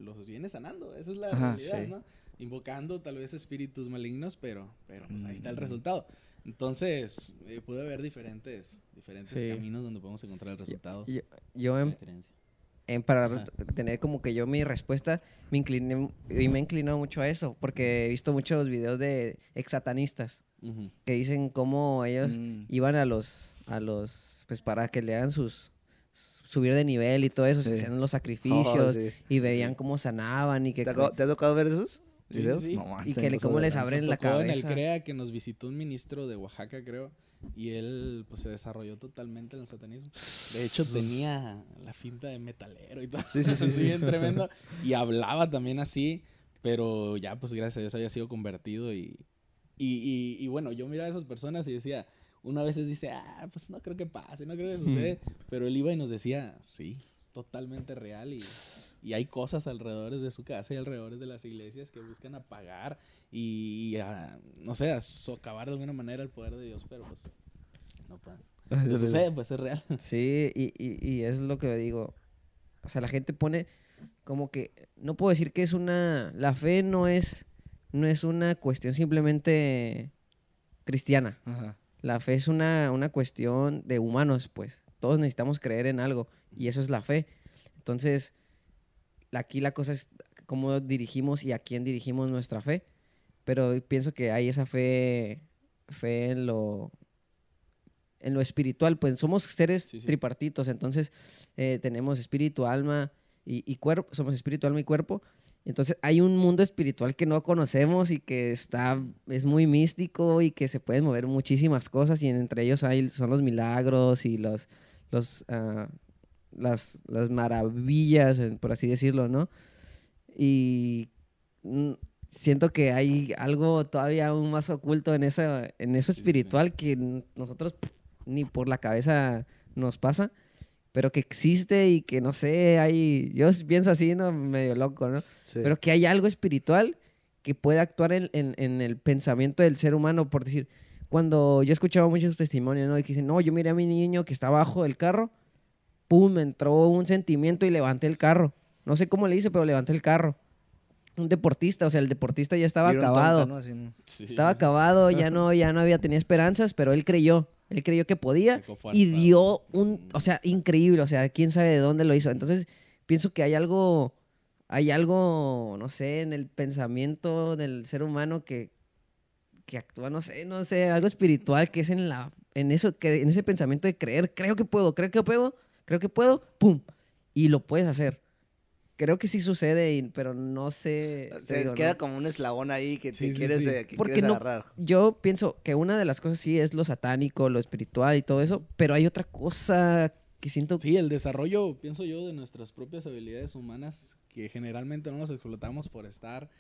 los viene sanando. Esa es la realidad, sí. ¿no? Invocando tal vez espíritus malignos, pero pues ahí está el resultado. Entonces, puede haber diferentes Sí. caminos donde podemos encontrar el resultado. Yo de la creencia. para tener como que yo mi respuesta, me he inclinado mucho a eso, porque he visto muchos videos de ex-satanistas Ujú. que dicen cómo ellos iban a los, pues para que le hagan subir de nivel y todo eso, se Sí. hacían los sacrificios Oh, sí. y veían cómo sanaban y que... ¿Te ha tocado ver esos Sí, videos? sí, sí. No, Y manches, que no cómo sé, les ¿verdad? abren Nos la tocó en el cabeza. CREA que nos visitó un ministro de Oaxaca, creo, y él pues se desarrolló totalmente en el satanismo. De hecho, tenía la finta de metalero y todo. Sí, sí, sí, así sí. bien tremendo. Y hablaba también así, pero ya pues gracias a Dios había sido convertido y bueno, yo miraba a esas personas y decía, uno a veces dice, pues no creo que pase, no creo que sucede, pero él iba y nos decía, sí, es totalmente real y hay cosas alrededor de su casa y alrededor de las iglesias que buscan apagar y no sé, a socavar de alguna manera el poder de Dios, pero pues no pueden. Pero sucede, pues es real. Sí, y es lo que digo. O sea, la gente pone como que... No puedo decir que es una... La fe no es una cuestión simplemente cristiana. Ajá. La fe es una cuestión de humanos, pues. Todos necesitamos creer en algo y eso es la fe. Entonces, aquí la cosa es cómo dirigimos y a quién dirigimos nuestra fe. Pero pienso que hay esa fe en lo espiritual. Pues somos seres Sí, sí. tripartitos, entonces tenemos espíritu, alma y cuerpo. Somos espíritu, alma y cuerpo. Entonces hay un mundo espiritual que no conocemos y que es muy místico y que se pueden mover muchísimas cosas y entre ellos son los milagros y las maravillas, por así decirlo, ¿no? Y siento que hay algo todavía aún más oculto en eso espiritual que nosotros ni por la cabeza nos pasa, pero que existe y que no sé, yo pienso así, ¿no? Medio loco, ¿no? Sí. Pero que hay algo espiritual que puede actuar en el pensamiento del ser humano, por decir, cuando yo he escuchado muchos testimonios, ¿no? Y que dicen, no, yo miré a mi niño que está abajo del carro, pum, me entró un sentimiento y levanté el carro. No sé cómo le hice, pero levanté el carro. Un deportista, o sea, el deportista ya estaba Vieron acabado. tonta, ¿no? Así, ¿no? Sí. Estaba acabado, ya no tenía esperanzas, pero él creyó que podía Sacó fuerza. y dio o sea, increíble, o sea, quién sabe de dónde lo hizo. Entonces, pienso que hay algo, no sé, en el pensamiento del ser humano que actúa, no sé, algo espiritual que es en ese pensamiento de creer, creo que puedo, pum, y lo puedes hacer. Creo que sí sucede, pero no sé. Se queda como un eslabón ahí que Sí, te sí, quieres, sí. que Porque quieres no, agarrar. yo pienso que una de las cosas sí es lo satánico, lo espiritual y todo eso, pero hay otra cosa que siento. Sí, el desarrollo, pienso yo, de nuestras propias habilidades humanas que generalmente no nos explotamos por estar,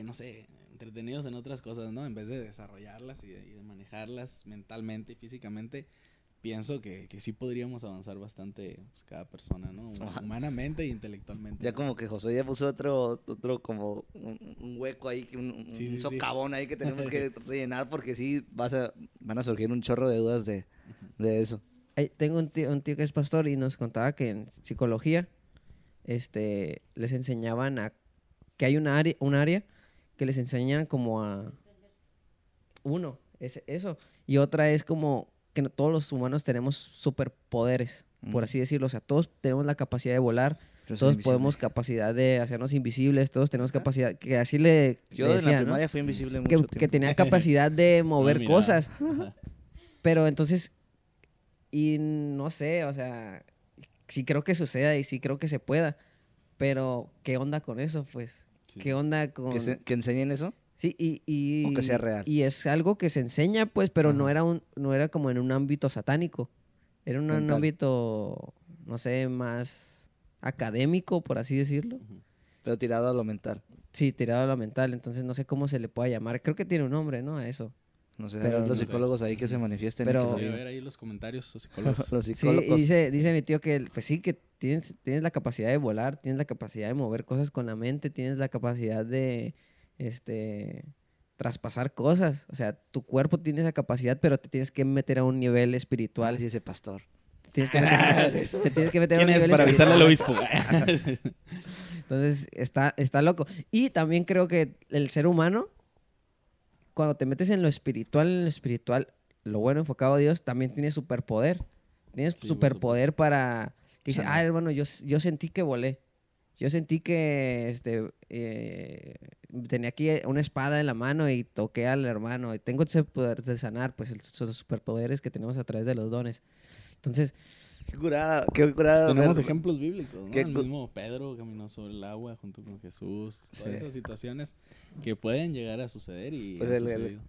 no sé, entretenidos en otras cosas, ¿no? En vez de desarrollarlas y de manejarlas mentalmente y físicamente, pienso que sí podríamos avanzar bastante pues, cada persona, ¿no? Humanamente e intelectualmente. Ya como que Josué ya puso otro como un hueco ahí, un Sí, sí, sí. socavón ahí que tenemos que rellenar porque sí van a surgir un chorro de dudas de eso. Tengo un tío que es pastor y nos contaba que en psicología les enseñaban que hay un área que les enseñan como a... Uno, es eso. Y otra es como que todos los humanos tenemos superpoderes, por así decirlo. O sea, todos tenemos la capacidad de volar, Pero todos soy podemos invisible. capacidad de hacernos invisibles, todos tenemos capacidad, que así le Yo le en la decían, ¿no? primaria fui invisible que, mucho que tiempo. tenía capacidad de mover miraba. cosas. Pero entonces, y no sé, o sea, sí creo que suceda y sí creo que se pueda, pero ¿qué onda con eso, pues? Sí. ¿Qué onda con...? Que enseñen eso. Sí, O que sea real. y es algo que se enseña, pues, pero Ajá. no era como en un ámbito satánico. Era un Mental. ámbito, no sé, más académico, por así decirlo. Pero tirado a lo mental. Sí, tirado a lo mental, entonces no sé cómo se le pueda llamar. Creo que tiene un nombre, ¿no? A eso. No sé, Pero a ver, los no sé. psicólogos ahí que se manifiesten. y Pero- que lo Voy a digan. ver ahí los comentarios, los psicólogos. Los Sí, psicólogos. y dice mi tío que, pues sí, que tienes la capacidad de volar, tienes la capacidad de mover cosas con la mente, tienes la capacidad de, traspasar cosas. O sea, tu cuerpo tiene esa capacidad, pero te tienes que meter a un nivel espiritual. Así ese pastor. Te tienes que meter a un ¿Quién es nivel para avisarle al espiritual. obispo? Entonces, está loco. Y también creo que el ser humano, cuando te metes en lo espiritual, lo bueno enfocado a Dios, también tiene superpoder. Tienes Sí, por superpoder para... Que dice, Sanar. hermano, yo sentí que volé. Yo sentí que tenía aquí una espada en la mano y toqué al hermano. Y tengo ese poder de sanar, pues los superpoderes que tenemos a través de los dones. Entonces, Qué curada, qué Pues curada. tenemos ver- ejemplos bíblicos, ¿no? qué El cu- mismo Pedro caminó sobre el agua junto con Jesús. Todas Sí. esas situaciones que pueden llegar a suceder y Pues han el- sucedido.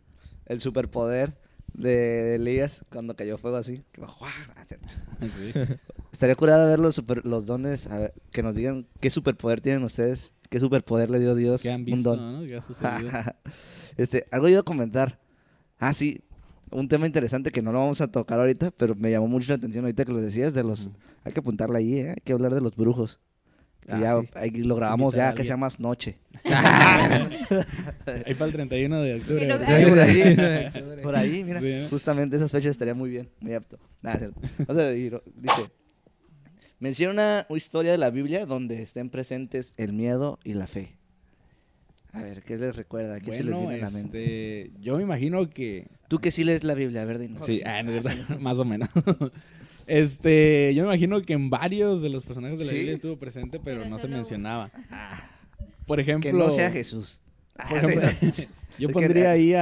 El superpoder de Elías cuando cayó fuego así. Que bajó, Sí. estaría curada ver los dones, a ver, que nos digan qué superpoder tienen ustedes, qué superpoder le dio Dios. ¿Qué han un visto, don. no? ¿Qué ha sucedido? Algo iba a comentar. Ah, sí, un tema interesante que no lo vamos a tocar ahorita, pero me llamó mucho la atención ahorita que lo decías de los... Hay que apuntarla ahí, ¿eh? Hay que hablar de los brujos. Que ya sí. ahí lo grabamos Invitar a ya, que alguien. sea más noche. Ahí para el 31 de octubre. Y lo- ¿verdad? Sí, por ahí, mira, Sí, ¿no? justamente esas fechas estaría muy bien, muy apto. Nada, cierto. O sea, dice, menciona una historia de la Biblia donde estén presentes el miedo y la fe. A ver, ¿qué les recuerda? ¿Qué se les Bueno, viene a la mente? yo me imagino que... Tú que sí lees la Biblia, a ver, dinos. Sí, no es cierto, más o menos. Yo me imagino que en varios de los personajes de la ¿Sí? Biblia estuvo presente, pero Pero no se solo- mencionaba. Por ejemplo... Que no sea Jesús. Por ejemplo, Sí. yo Es que- pondría ahí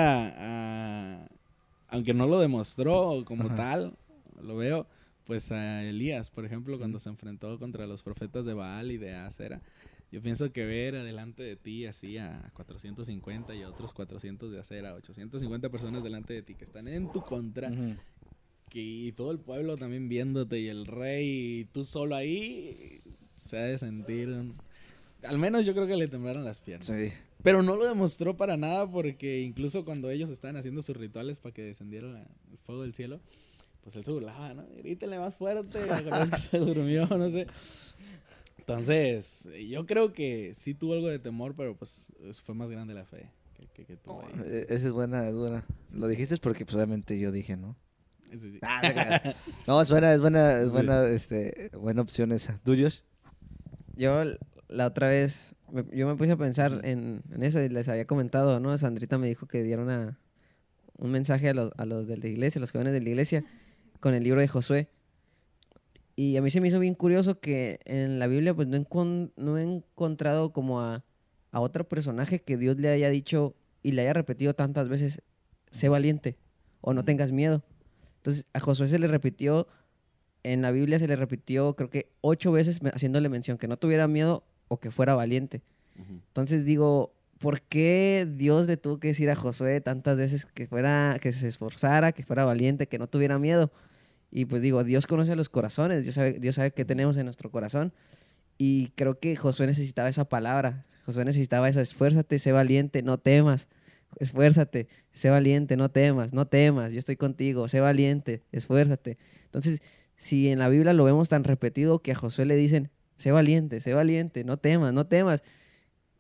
aunque no lo demostró como Ajá. tal, lo veo, pues a Elías, por ejemplo, cuando se enfrentó contra los profetas de Baal y de Acera. Yo pienso que ver adelante de ti así a 450 y a otros 400 de Acera, 850 personas delante de ti que están en tu contra, Ujú. y todo el pueblo también viéndote y el rey y tú solo ahí, se ha de sentir... Al menos yo creo que le temblaron las piernas. Sí. Pero no lo demostró para nada porque incluso cuando ellos estaban haciendo sus rituales para que descendiera el fuego del cielo, pues él se burlaba, ¿no? Grítele más fuerte, capaz que se durmió, no sé. Entonces, yo creo que sí tuvo algo de temor, pero pues fue más grande la fe que tuvo ahí. Esa es buena, es buena. Sí, Lo sí. dijiste porque pues, obviamente yo dije, ¿no? Ese sí. Ah, no te creas. No, es buena, es Sí. buena, buena opción esa. ¿Tú, Josh? yo la otra vez, yo me puse a pensar en eso y les había comentado, ¿no? Sandrita me dijo que dieron un mensaje a los de la iglesia, los jóvenes de la iglesia, con el libro de Josué. Y a mí se me hizo bien curioso que en la Biblia pues no he encontrado como a otro personaje que Dios le haya dicho y le haya repetido tantas veces, sé valiente o no tengas miedo. Entonces a Josué se le repitió, en la Biblia se le repitió creo que 8 veces haciéndole mención que no tuviera miedo o que fuera valiente. Ujú. Entonces digo, ¿por qué Dios le tuvo que decir a Josué tantas veces que se esforzara, que fuera valiente, que no tuviera miedo? Y pues digo, Dios conoce los corazones, Dios sabe qué tenemos en nuestro corazón. Y creo que Josué necesitaba esa palabra. Josué necesitaba eso, esfuérzate, sé valiente, no temas. Esfuérzate, sé valiente, no temas, yo estoy contigo, sé valiente, esfuérzate. Entonces, si en la Biblia lo vemos tan repetido que a Josué le dicen, sé valiente, no temas,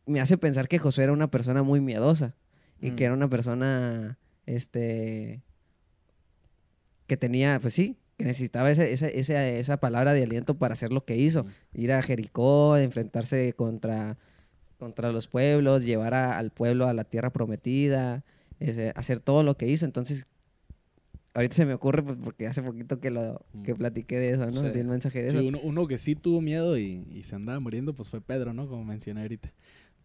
me hace pensar que Josué era una persona muy miedosa y que era una persona, que tenía, pues sí, que necesitaba esa palabra de aliento para hacer lo que hizo. Ir a Jericó, enfrentarse contra los pueblos, llevar al pueblo a la tierra prometida, hacer todo lo que hizo. Entonces, ahorita se me ocurre pues porque hace poquito que platiqué de eso, ¿no? Sí. Di un mensaje de eso. Sí, uno que sí tuvo miedo y se andaba muriendo, pues fue Pedro, ¿no? Como mencioné ahorita.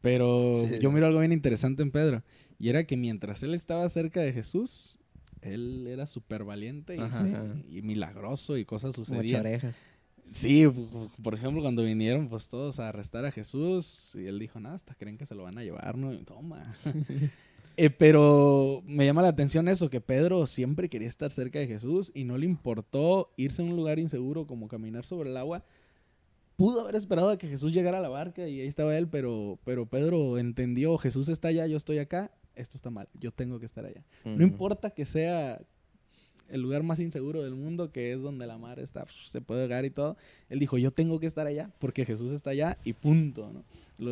Pero Sí. yo miro algo bien interesante en Pedro. Y era que mientras él estaba cerca de Jesús, él era súper valiente Ajá. y milagroso y cosas Como sucedían. orejas. Sí, por ejemplo, cuando vinieron pues todos a arrestar a Jesús y él dijo, nada, hasta creen que se lo van a llevar, ¿no? Y toma. Pero me llama la atención eso, que Pedro siempre quería estar cerca de Jesús y no le importó irse a un lugar inseguro como caminar sobre el agua. Pudo haber esperado a que Jesús llegara a la barca y ahí estaba él, pero Pedro entendió, Jesús está allá, yo estoy acá, esto está mal, yo tengo que estar allá. No importa que sea el lugar más inseguro del mundo, que es donde la mar está, se puede ahogar y todo. Él dijo, yo tengo que estar allá porque Jesús está allá y punto, ¿no?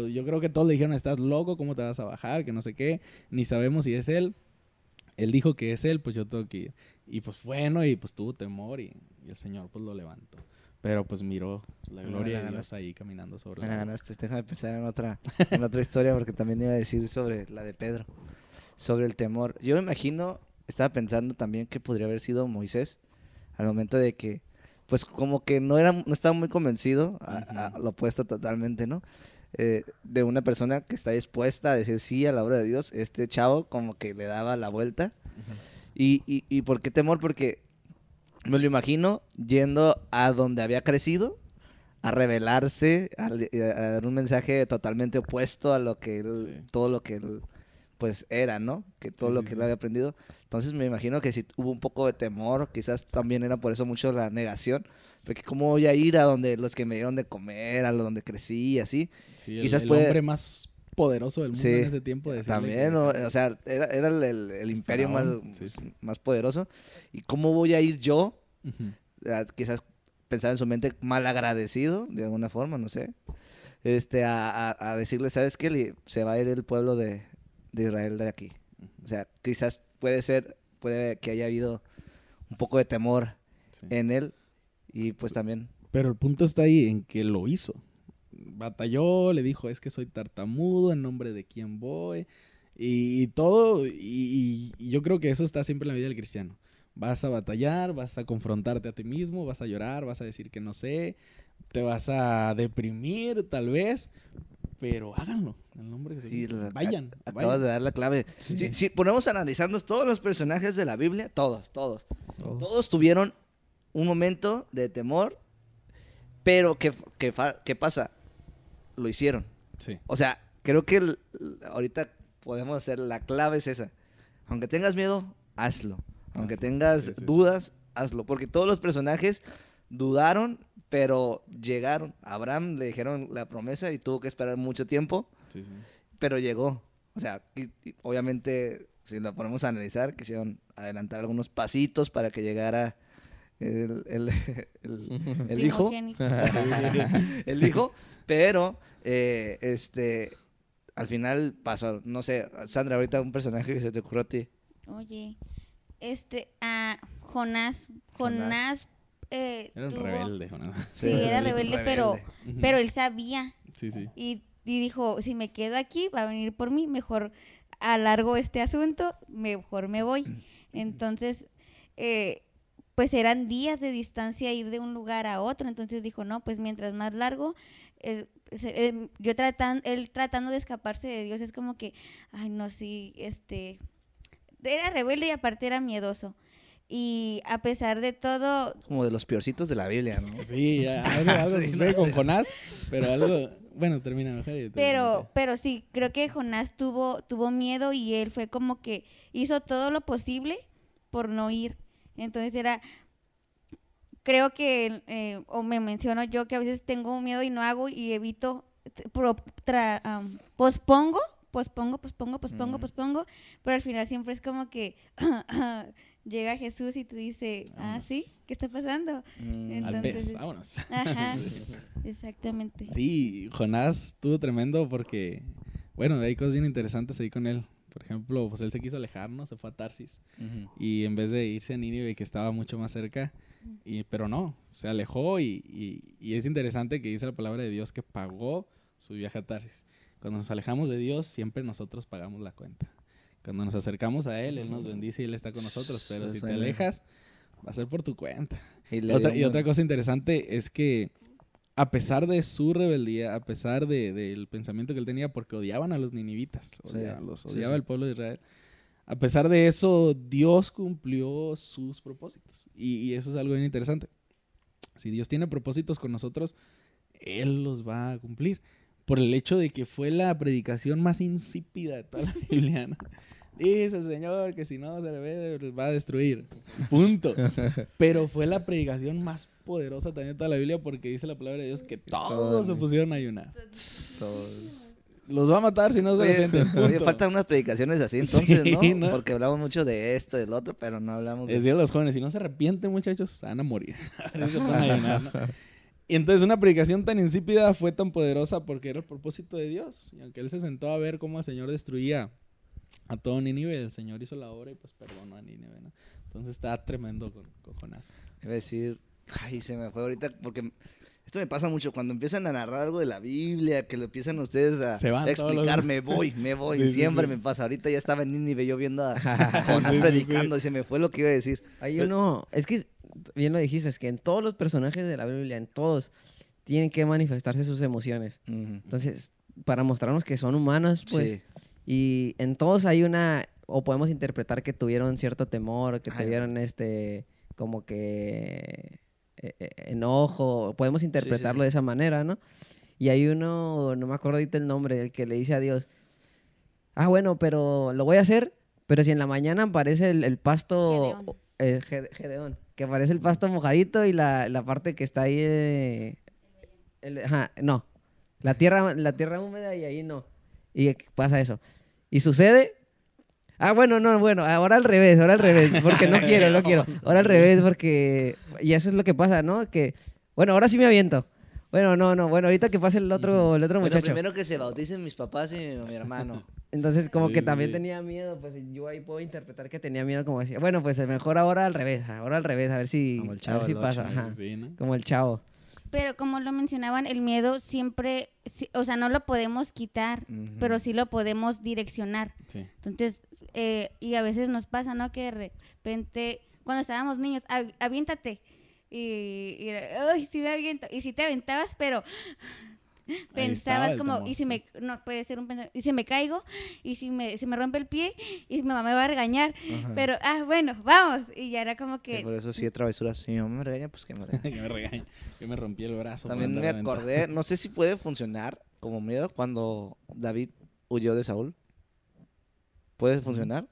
Yo creo que todos le dijeron, estás loco, ¿cómo te vas a bajar? Que no sé qué, ni sabemos si es él. Él dijo que es él, pues yo tengo que ir. Y pues fue, ¿no? Y pues tuvo temor y el Señor pues lo levantó. Pero pues miró la gloria de Dios ahí caminando sobre Me la la agua. ganaste. Déjame pensar en otra historia porque también iba a decir sobre la de Pedro, sobre el temor. Yo me imagino, estaba pensando también que podría haber sido Moisés al momento de que, pues como que no estaba muy convencido, a lo opuesto totalmente, ¿no? De una persona que está dispuesta a decir sí a la obra de Dios. Este chavo como que le daba la vuelta. ¿Y por qué temor? Porque me lo imagino yendo a donde había crecido, a rebelarse, a dar un mensaje totalmente opuesto a lo que él, Sí. todo lo que él, pues, era, ¿no? Que todo Sí, lo sí, que él sí. había aprendido. Entonces me imagino que si hubo un poco de temor, quizás también era por eso mucho la negación, porque cómo voy a ir a donde los que me dieron de comer, a donde crecí y así. Sí, Quizás el puede- hombre más poderoso del mundo Sí, en ese tiempo. Decirle también, o sea, era el imperio Faraón, sí, sí. más poderoso. ¿Y cómo voy a ir yo? Ujú. Quizás pensaba en su mente mal agradecido, de alguna forma, no sé, a decirle, ¿sabes qué? Se va a ir el pueblo de Israel de aquí. O sea, quizás puede que haya habido un poco de temor Sí. en él y pues también, Pero el punto está ahí en que lo hizo. Batalló, le dijo, es que soy tartamudo, en nombre de quién voy. Y todo, y yo creo que eso está siempre en la vida del cristiano. Vas a batallar, vas a confrontarte a ti mismo, vas a llorar, vas a decir que no sé, te vas a deprimir tal vez, pero háganlo, en el nombre de y Jesús. Vayan, acabas vayan. de dar la clave. Si ponemos a analizarnos todos los personajes de la Biblia, todos tuvieron un momento de temor, pero ¿qué pasa? Lo hicieron. Sí. O sea, creo que ahorita podemos hacer, la clave es esa. Aunque tengas miedo, hazlo. Aunque tengas Sí, sí, sí. dudas, hazlo. Porque todos los personajes dudaron, pero llegaron. A Abraham le dijeron la promesa y tuvo que esperar mucho tiempo, Sí, sí. pero llegó. O sea, y obviamente, si lo ponemos a analizar, quisieron adelantar algunos pasitos para que llegara el hijo. Primogénito. El hijo, pero al final pasó, no sé, Sandra, ahorita un personaje que se te ocurrió a ti. Oye, Jonás. Jonás Era un tuvo- rebelde, ¿no? Sí, era rebelde, pero él sabía. Sí, sí. Y dijo, si me quedo aquí, va a venir por mí, mejor alargo este asunto, mejor me voy. Entonces, pues eran días de distancia ir de un lugar a otro, entonces dijo, no, pues mientras más largo, él tratando de escaparse de Dios, es como que, ay, no, sí, era rebelde y aparte era miedoso. Y a pesar de todo, Como de los peorcitos de la Biblia, ¿no? Sí, algo Sí, sucede no, con sí. Jonás, pero algo, bueno, termina mejor. y pero sí, creo que Jonás tuvo miedo y él fue como que hizo todo lo posible por no ir. Entonces creo que, o me menciono yo que a veces tengo miedo y no hago y evito, pospongo, pero al final siempre es como que llega Jesús y te dice, Vámonos. ¿sí? ¿Qué está pasando? Al pez, vámonos. Ajá, exactamente. Sí, Jonás estuvo tremendo porque, bueno, hay cosas bien interesantes ahí con él. Por ejemplo, pues él se quiso alejar, ¿no? Se fue a Tarsis. Y en vez de irse a Nínive, que estaba mucho más cerca, pero no, se alejó y es interesante que dice la palabra de Dios que pagó su viaje a Tarsis. Cuando nos alejamos de Dios, siempre nosotros pagamos la cuenta. Cuando nos acercamos a Él, Él nos bendice y Él está con nosotros. Pero Eso si te suena. alejas, va a ser por tu cuenta. Y Y otra cosa interesante es que a pesar de su rebeldía, a pesar del pensamiento que él tenía, porque odiaban a los ninivitas, odiaba al pueblo de Israel, a pesar de eso, Dios cumplió sus propósitos. Y eso es algo bien interesante. Si Dios tiene propósitos con nosotros, Él los va a cumplir. Por el hecho de que fue la predicación más insípida de toda la Biblia, ¿no? Dice el Señor que si no se le ve, va a destruir. Punto. Pero fue la predicación más poderosa también de toda la Biblia, porque dice la palabra de Dios que todos se pusieron a ayunar. Todos. Los va a matar si no se arrepienten. Oye, faltan unas predicaciones así entonces, Sí, ¿no? ¿no? Porque hablamos mucho de esto, del otro, pero no hablamos de... Decía a los jóvenes, si no se arrepienten, muchachos, se van a morir. A ver si se ponen a ayunar, ¿no? Y entonces una predicación tan insípida fue tan poderosa porque era el propósito de Dios. Y aunque él se sentó a ver cómo el Señor destruía a todo Nínive, el Señor hizo la obra y pues perdonó a Nínive, ¿no? Entonces está tremendo con Jonás. Iba a decir, ay, se me fue ahorita, porque esto me pasa mucho cuando empiezan a narrar algo de la Biblia, que lo empiezan ustedes a Se van todos explicar, los- me voy, Sí, siempre sí. me pasa. Ahorita ya estaba en Nínive yo viendo a Jonás Sí, predicando y se me fue lo que iba a decir. Hay uno, es que bien lo dijiste, es que en todos los personajes de la Biblia, en todos, tienen que manifestarse sus emociones. Entonces, para mostrarnos que son humanos, pues, Sí. y en todos hay una, o podemos interpretar que tuvieron cierto temor, o que Ay, tuvieron como que enojo, podemos interpretarlo de esa manera, ¿no? Y hay uno, no me acuerdo ahorita el nombre, el que le dice a Dios, bueno, pero lo voy a hacer, pero si en la mañana aparece el pasto, Gedeón, que aparece el pasto mojadito y la parte que está ahí, no, la tierra húmeda y ahí no. Y pasa eso. Y sucede. Bueno, ahora al revés, porque no quiero. Ahora al revés, porque. Y eso es lo que pasa, ¿no? Que, bueno, ahora sí me aviento. Bueno, ahorita que pase el otro Bueno, muchacho. primero que se bauticen mis papás y mi hermano. Entonces, como Sí, que sí, también sí. tenía miedo, pues yo ahí puedo interpretar que tenía miedo, como decía, bueno, pues mejor ahora al revés, a ver si, Como el a Chavo ver si del pasa. Ocho, Ajá. Sí, ¿no? Como el chavo. Pero como lo mencionaban, el miedo siempre, o sea, no lo podemos quitar, pero sí lo podemos direccionar. Sí. Entonces, y a veces nos pasa, ¿no? Que de repente, cuando estábamos niños, aviéntate. Y ay, sí me aviento. Y si te aventabas, pero pensabas el como, temor, y si sí. no puede ser un pensamiento, y si me caigo, y si me rompe el pie, y mi mamá me va a regañar. Ajá. Pero, bueno, vamos. Y ya era como Que que, por eso sí hay travesuras. Si mi mamá me regaña, pues que me regañe. Que me regañe. Yo me rompí el brazo. También por me andar aventando. acordé, no sé si puede funcionar como miedo cuando David huyó de Saúl. ¿Puede funcionar?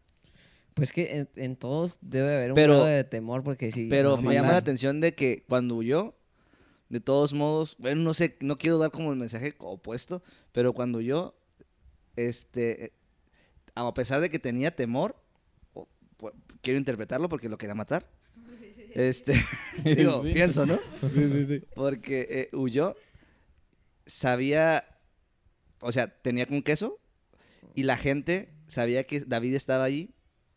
Pues que en todos debe haber un Pero- grado de temor, porque sí. Pero nos me llama la mandan. atención de que cuando huyó, de todos modos, bueno, no sé, no quiero dar como el mensaje opuesto, pero cuando huyó, a pesar de que tenía temor, quiero interpretarlo porque lo quería matar. Digo, Sí. pienso, ¿no? Sí. Porque huyó, sabía, o sea, tenía con queso y la gente sabía que David estaba allí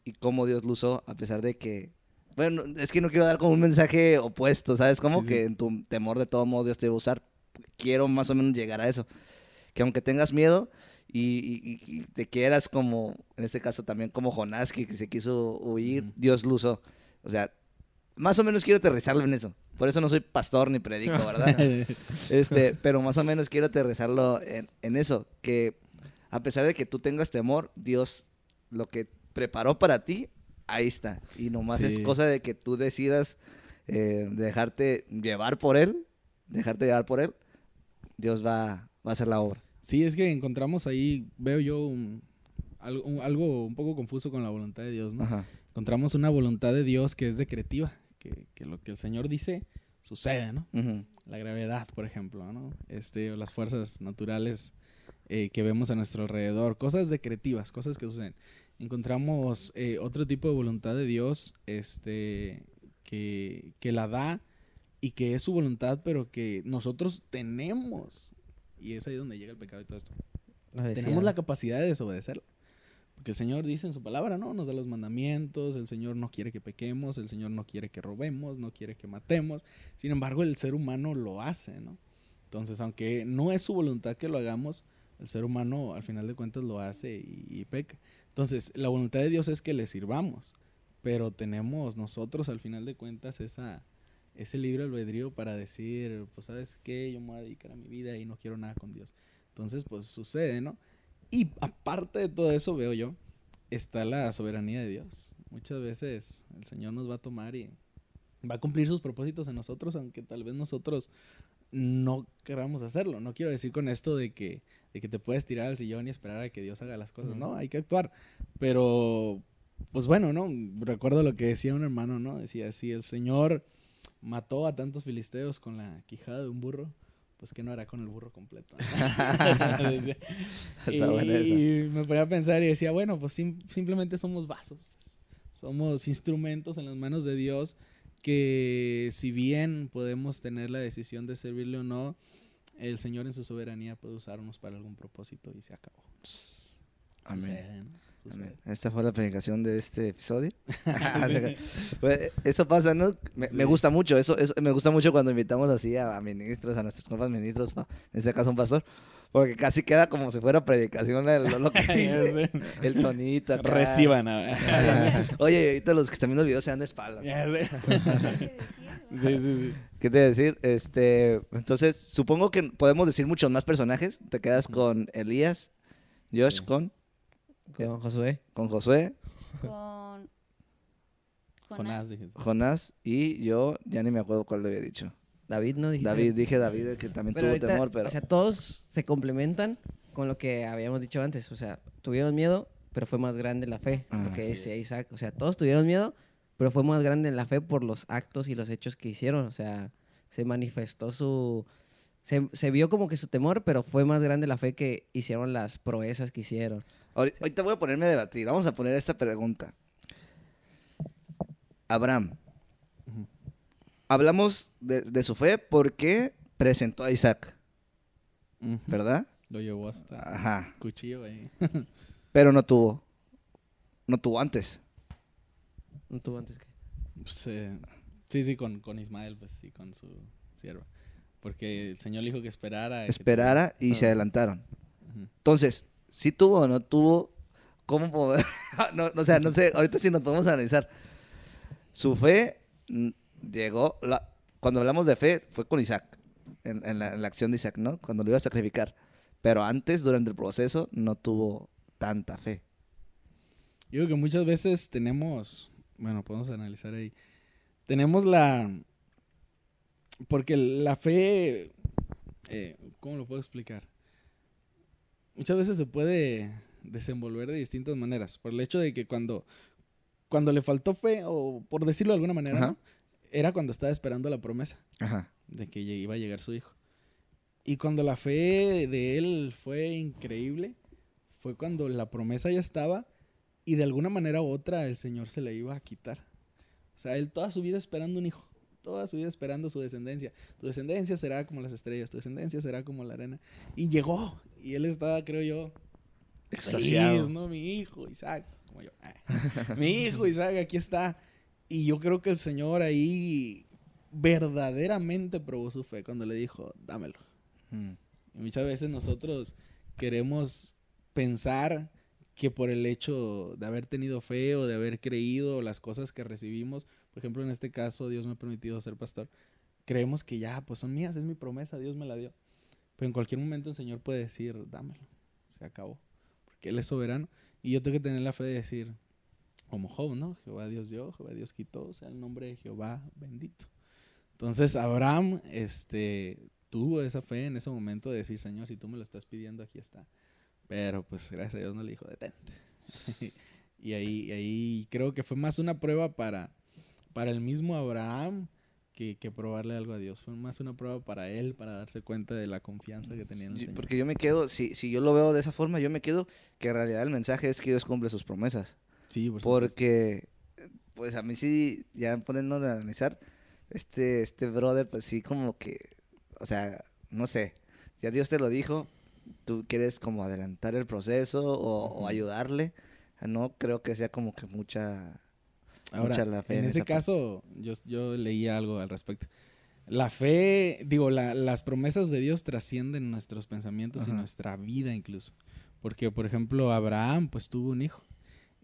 y cómo Dios lo usó a pesar de que, bueno, es que no quiero dar como un mensaje opuesto, ¿sabes? Como Sí, que sí. en tu temor de todo modo Dios te va a usar. Quiero más o menos llegar a eso. Que aunque tengas miedo y te quieras como, en este caso también como Jonás, que se quiso huir, Dios lo usó. O sea, más o menos quiero aterrizarlo en eso. Por eso no soy pastor ni predico, ¿verdad? Pero más o menos quiero aterrizarlo en eso. Que a pesar de que tú tengas temor, Dios lo que preparó para ti, ahí está. Y nomás es Sí. cosa de que tú decidas dejarte llevar por Él. Dios va a hacer la obra. Sí, es que encontramos ahí, veo yo algo un poco confuso con la voluntad de Dios, ¿no? Ajá. Encontramos una voluntad de Dios que es decretiva, que lo que el Señor dice sucede, ¿no? Ujú. La gravedad, por ejemplo, ¿no? O las fuerzas naturales que vemos a nuestro alrededor, cosas decretivas, cosas que suceden. Encontramos otro tipo de voluntad de Dios, que la da y que es su voluntad, pero que nosotros tenemos. Y es ahí donde llega el pecado y todo esto. Lo decía. Tenemos la capacidad de desobedecerlo. Porque el Señor dice en su palabra, ¿no? Nos da los mandamientos, el Señor no quiere que pequemos, el Señor no quiere que robemos, no quiere que matemos. Sin embargo, el ser humano lo hace, ¿no? Entonces, aunque no es su voluntad que lo hagamos, El ser humano al final de cuentas lo hace y peca. Entonces, la voluntad de Dios es que le sirvamos, pero tenemos nosotros al final de cuentas ese libre albedrío para decir, pues sabes qué, yo me voy a dedicar a mi vida y no quiero nada con Dios. Entonces, pues sucede, ¿no? Y aparte de todo eso, veo yo, está la soberanía de Dios. Muchas veces el Señor nos va a tomar y va a cumplir sus propósitos en nosotros, aunque tal vez nosotros no queramos hacerlo. No quiero decir con esto de que te puedes tirar al sillón y esperar a que Dios haga las cosas. No, hay que actuar. Pero, pues bueno, ¿no? Recuerdo lo que decía un hermano, ¿no? Decía, si el Señor mató a tantos filisteos con la quijada de un burro, pues que no hará con el burro completo, ¿no? Decía, y me ponía a pensar y decía, bueno, pues simplemente somos vasos, pues. Somos instrumentos en las manos de Dios que si bien podemos tener la decisión de servirle o no, el Señor en su soberanía puede usarnos para algún propósito y se acabó. Amén. Sucede, ¿no? Sucede. Amén. Esta fue la predicación de este episodio. Pues, eso pasa, ¿no? Me gusta mucho, eso me gusta mucho cuando invitamos así a ministros, a nuestros compas ministros, en este caso un pastor, porque casi queda como si fuera predicación lo que dice, el tonito acá. Reciban. Oye, ahorita los que están viendo el video se dan de espaldas. Sí. ¿Qué te voy a decir? Entonces, supongo que podemos decir muchos más personajes. Te quedas con Elías, Josh, Sí. con Josué. Josué, Con Jonás, dije. Jonás, y yo ya ni me acuerdo cuál le había dicho. David, ¿no? Dijiste. David, que también Pero tuvo ahorita, temor, pero... O sea, todos se complementan con lo que habíamos dicho antes. O sea, tuvieron miedo, pero fue más grande la fe. Lo que decía Isaac. O sea, todos tuvieron miedo, pero fue más grande la fe por los actos y los hechos que hicieron. O sea, se manifestó se vio como que su temor, pero fue más grande la fe que hicieron las proezas que hicieron. Ahorita voy a ponerme a debatir. Vamos a poner esta pregunta. Abraham. Hablamos de su fe porque presentó a Isaac, ¿verdad? Lo llevó hasta Ajá. cuchillo ahí. Pero no tuvo antes. ¿No tuvo antes que? Pues, sí, con Ismael, pues sí, con su sierva. Porque el Señor le dijo que esperara. Esperara y se adelantaron. Entonces, ¿sí tuvo o no tuvo? ¿Cómo poder? No, o sea, no sé, ahorita sí nos podemos analizar. Su fe llegó, cuando hablamos de fe, fue con Isaac, en la acción de Isaac, ¿no? Cuando lo iba a sacrificar. Pero antes, durante el proceso, no tuvo tanta fe. Yo creo que muchas veces tenemos, bueno, podemos analizar ahí, porque la fe, ¿cómo lo puedo explicar? Muchas veces se puede desenvolver de distintas maneras, por el hecho de que cuando le faltó fe, o por decirlo de alguna manera, ¿no? Era cuando estaba esperando la promesa de que iba a llegar su hijo. Y cuando la fe de él fue increíble, fue cuando la promesa ya estaba y de alguna manera u otra el Señor se la iba a quitar. O sea, él toda su vida esperando un hijo, toda su vida esperando su descendencia. Tu descendencia será como las estrellas, tu descendencia será como la arena. Y llegó, y él estaba, creo yo, extasiado. Feliz, ¿no? Mi hijo Isaac, como yo. Mi hijo Isaac, aquí está. Y yo creo que el Señor ahí verdaderamente probó su fe cuando le dijo, dámelo. Y muchas veces nosotros queremos pensar que por el hecho de haber tenido fe o de haber creído las cosas que recibimos, por ejemplo, en este caso, Dios me ha permitido ser pastor, creemos que ya, pues son mías, es mi promesa, Dios me la dio. Pero en cualquier momento el Señor puede decir, dámelo, se acabó, porque Él es soberano. Y yo tengo que tener la fe de decir, como Job, ¿no? Jehová Dios dio, Jehová Dios quitó, sea el nombre de Jehová bendito. Entonces Abraham tuvo esa fe en ese momento de decir, Señor, si tú me lo estás pidiendo, aquí está. Pero pues gracias a Dios no le dijo, detente. Y ahí creo que fue más una prueba para el mismo Abraham que probarle algo a Dios. Fue más una prueba para él, para darse cuenta de la confianza que tenía en el Señor. Porque yo me quedo, si yo lo veo de esa forma, yo me quedo que en realidad el mensaje es que Dios cumple sus promesas. Sí, por supuesto. Porque, pues a mí sí, ya poniéndonos a analizar, este brother, pues sí, como que, o sea, no sé, ya Dios te lo dijo, tú quieres como adelantar el proceso o ayudarle, no creo que sea como que mucha Ahora, la fe en ese esa caso, yo leí algo al respecto. La fe, digo, las promesas de Dios trascienden nuestros pensamientos y Ajá. nuestra vida incluso. Porque, por ejemplo, Abraham pues tuvo un hijo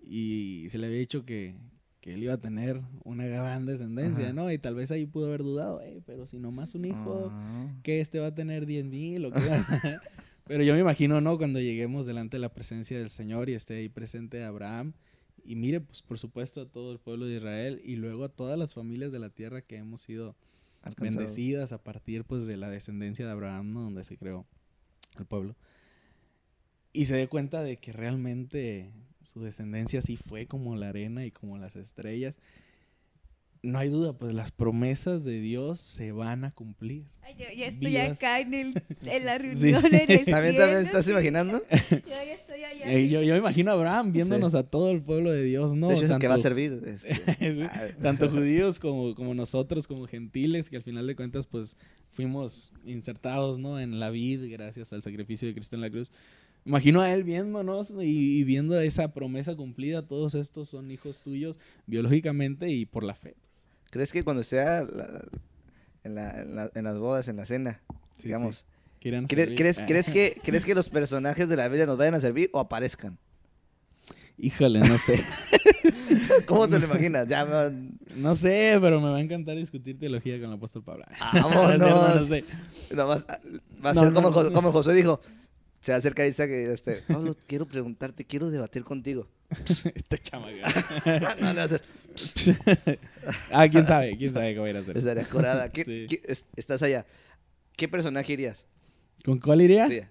y se le había dicho que él iba a tener una gran descendencia, Ajá. ¿no? Y tal vez ahí pudo haber dudado, pero si nomás un hijo, Ah. que va a tener 10,000 o qué va a-?" Pero yo me imagino, ¿no? Cuando lleguemos delante de la presencia del Señor y esté ahí presente Abraham y mire, pues por supuesto a todo el pueblo de Israel y luego a todas las familias de la tierra que hemos sido Alcanzados. bendecidas a partir pues de la descendencia de Abraham, ¿no? Donde se creó el pueblo. Y se dé cuenta de que realmente su descendencia sí fue como la arena y como las estrellas. No hay duda, pues las promesas de Dios se van a cumplir. Ay, yo ya estoy Vidas. acá en la reunión, Sí. en el ¿También cielo, estás sí. imaginando? Yo ya estoy allá. Yo me imagino a Abraham viéndonos a todo el pueblo de Dios, ¿no? De hecho, es el que va a Tanto- servir. tanto judíos como nosotros, como gentiles, que al final de cuentas pues fuimos insertados, ¿no? En la vid gracias al sacrificio de Cristo en la cruz. Imagino a él viéndonos y viendo esa promesa cumplida. Todos estos son hijos tuyos biológicamente y por la fe. ¿Crees que cuando sea en las bodas, en la cena, Sí, digamos, sí. Quieran ¿crees, servir. crees que los personajes de la Biblia nos vayan a servir o aparezcan? Híjole, no sé. ¿Cómo te lo imaginas? Ya, No sé, pero me va a encantar discutir teología con el apóstol Pablo. vámonos. No sé. Nada más, va a No, ser no, como, no. como Josué dijo. Se acerca a Isaac y Pablo, quiero preguntarte, quiero debatir contigo. Este chamaca. No, le va a hacer, quién sabe qué va a ir a hacer. estaría corada. Sí. Estás allá. ¿Qué personaje irías? ¿Con cuál iría? Sí.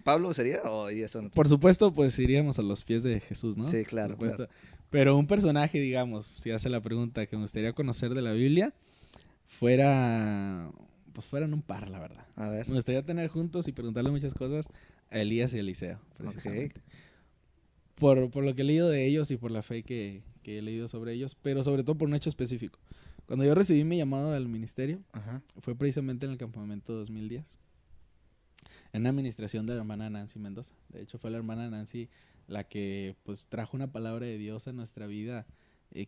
¿Pablo sería o irías a otro? Por supuesto, pues iríamos a los pies de Jesús, ¿no? Sí, claro, Por supuesto. Pero un personaje, digamos, si hace la pregunta que me gustaría conocer de la Biblia, fueran un par, la verdad. A ver. Me gustaría tener juntos y preguntarle muchas cosas a Elías y Eliseo, precisamente. Por lo que he leído de ellos y por la fe que he leído sobre ellos, pero sobre todo por un hecho específico. Cuando yo recibí mi llamado al ministerio, Ajá. fue precisamente en el campamento 2010, en la administración de la hermana Nancy Mendoza. De hecho, fue la hermana Nancy la que pues trajo una palabra de Dios a nuestra vida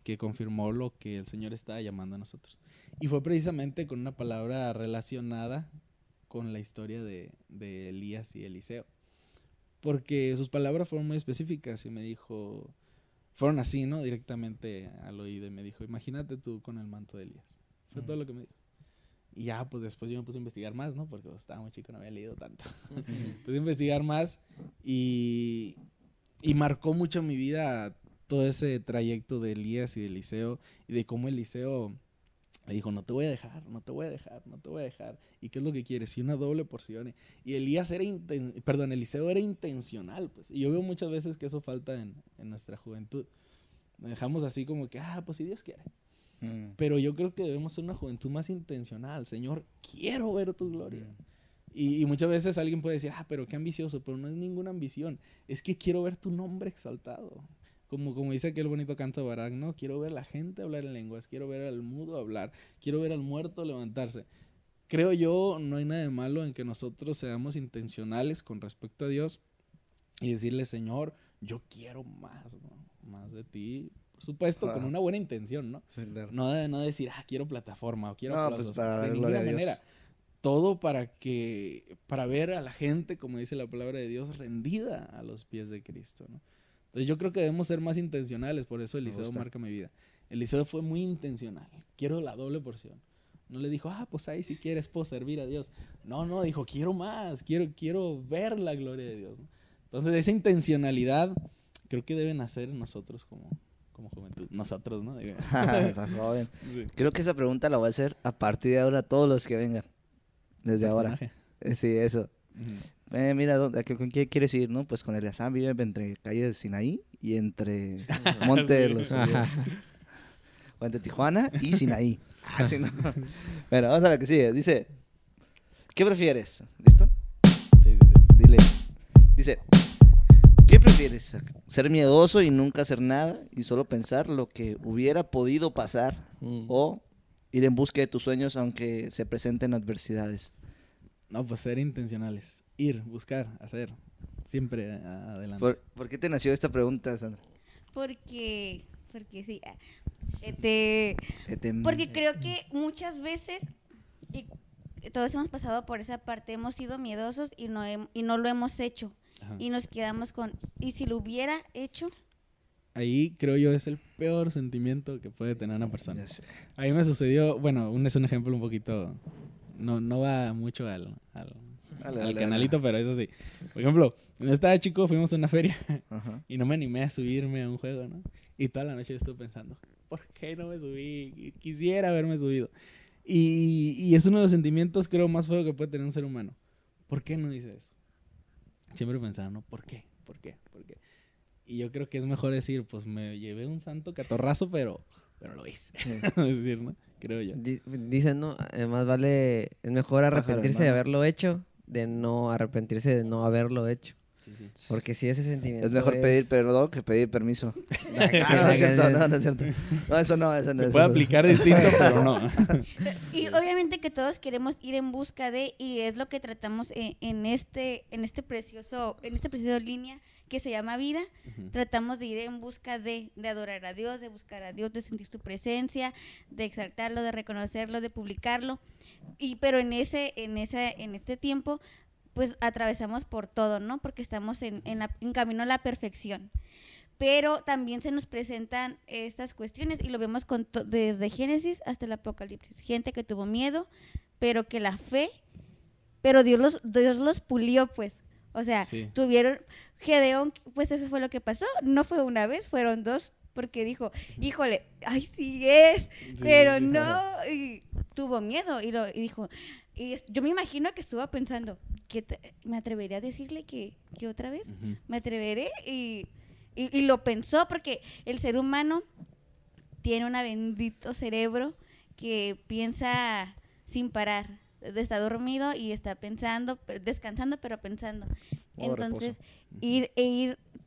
que confirmó lo que el Señor estaba llamando a nosotros. Y fue precisamente con una palabra relacionada con la historia de Elías y Eliseo. Porque sus palabras fueron muy específicas y me dijo, fueron así, ¿no? Directamente al oído y me dijo, imagínate tú con el manto de Elías. Fue todo lo que me dijo. Y ya, pues después yo me puse a investigar más, ¿no? Porque estaba muy chico, no había leído tanto. Puse a investigar más y marcó mucho mi vida todo ese trayecto de Elías y de Eliseo y de cómo Eliseo me dijo, no te voy a dejar. ¿Y qué es lo que quieres? Y una doble porción. Y Eliseo era intencional, pues. Y yo veo muchas veces que eso falta en nuestra juventud. Nos dejamos así como que, pues si Dios quiere. Pero yo creo que debemos ser una juventud más intencional. Señor, quiero ver tu gloria. Y muchas veces alguien puede decir, pero qué ambicioso, pero no es ninguna ambición. Es que quiero ver tu nombre exaltado. Como dice aquel bonito canto de Barak, ¿no? Quiero ver a la gente hablar en lenguas, quiero ver al mudo hablar, quiero ver al muerto levantarse. Creo yo, no hay nada de malo en que nosotros seamos intencionales con respecto a Dios y decirle, Señor, yo quiero más, ¿no? Más de ti. Por supuesto, con una buena intención, ¿no? Sí, claro. No decir, quiero plataforma o quiero No, aplausos. pues para de dar ninguna gloria a Dios. manera. Todo para ver a la gente, como dice la palabra de Dios, rendida a los pies de Cristo, ¿no? Entonces yo creo que debemos ser más intencionales, por eso Eliseo marca mi vida. Eliseo fue muy intencional, quiero la doble porción. No le dijo, pues ahí si quieres puedo servir a Dios. No, dijo, quiero más, quiero ver la gloria de Dios, ¿no? Entonces esa intencionalidad creo que deben hacer nosotros como juventud. Nosotros, ¿no? Estás joven. Sí. Creo que esa pregunta la voy a hacer a partir de ahora a todos los que vengan. Desde ahora. Sí, eso. Mira, ¿con quién quieres ir? ¿No? Pues con Eleazar, vive entre calle de Sinaí y entre Monte de los Olivos. O entre Tijuana y Sinaí. Así no. Bueno, vamos a ver qué sigue. Dice, ¿qué prefieres? ¿Listo? Sí. Dile. Dice, ¿qué prefieres? ¿Ser miedoso y nunca hacer nada y solo pensar lo que hubiera podido pasar? ¿O ir en busca de tus sueños aunque se presenten adversidades? No, pues ser intencionales. Ir, buscar, hacer. Siempre adelante. ¿Por qué te nació esta pregunta, Sandra? Porque sí. Porque creo que muchas veces Y todos hemos pasado por esa parte, hemos sido miedosos y no lo hemos hecho. Ajá. Y nos quedamos con, ¿y si lo hubiera hecho? Ahí creo yo es el peor sentimiento que puede tener una persona. A mí me sucedió, bueno, es un ejemplo un poquito, no va mucho al canalito, pero eso sí. Por ejemplo, cuando estaba chico fuimos a una feria y no me animé a subirme a un juego, ¿no? Y toda la noche yo estuve pensando, ¿por qué no me subí? Quisiera haberme subido. Y es uno de los sentimientos, creo, más feos que puede tener un ser humano. ¿Por qué no dice eso? Siempre pensaba, ¿no? ¿Por qué? ¿Por qué? ¿Por qué? Y yo creo que es mejor decir, pues me llevé un santo catorrazo, pero lo hice. Es decir, ¿no? Creo yo. Dicen, ¿no? Más vale, es mejor arrepentirse de haberlo hecho, de no arrepentirse de no haberlo hecho. Sí. Porque si ese sentimiento es mejor pedir perdón que pedir permiso. No es cierto, no es cierto. No, eso no Se puede aplicar distinto, pero no. Y obviamente que todos queremos ir en busca de, y es lo que tratamos en este precioso línea que se llama vida. Tratamos de ir en busca de adorar a Dios, de buscar a Dios, de sentir su presencia, de exaltarlo, de reconocerlo, de publicarlo. Pero en este tiempo pues atravesamos por todo, ¿no? Porque estamos en camino a la perfección. Pero también se nos presentan estas cuestiones y lo vemos desde Génesis hasta el Apocalipsis. Gente que tuvo miedo, pero que la fe, pero Dios los pulió, pues. O sea, tuvieron Gedeón, pues eso fue lo que pasó. No fue una vez, fueron dos, porque dijo, híjole, ay, sí es, pero no, y tuvo miedo y dijo, y yo me imagino que estuvo pensando, ¿me atreveré a decirle que otra vez? ¿Me atreveré? Y lo pensó porque el ser humano tiene un bendito cerebro que piensa sin parar. Está dormido y está pensando, descansando, pero pensando. Entonces, ir,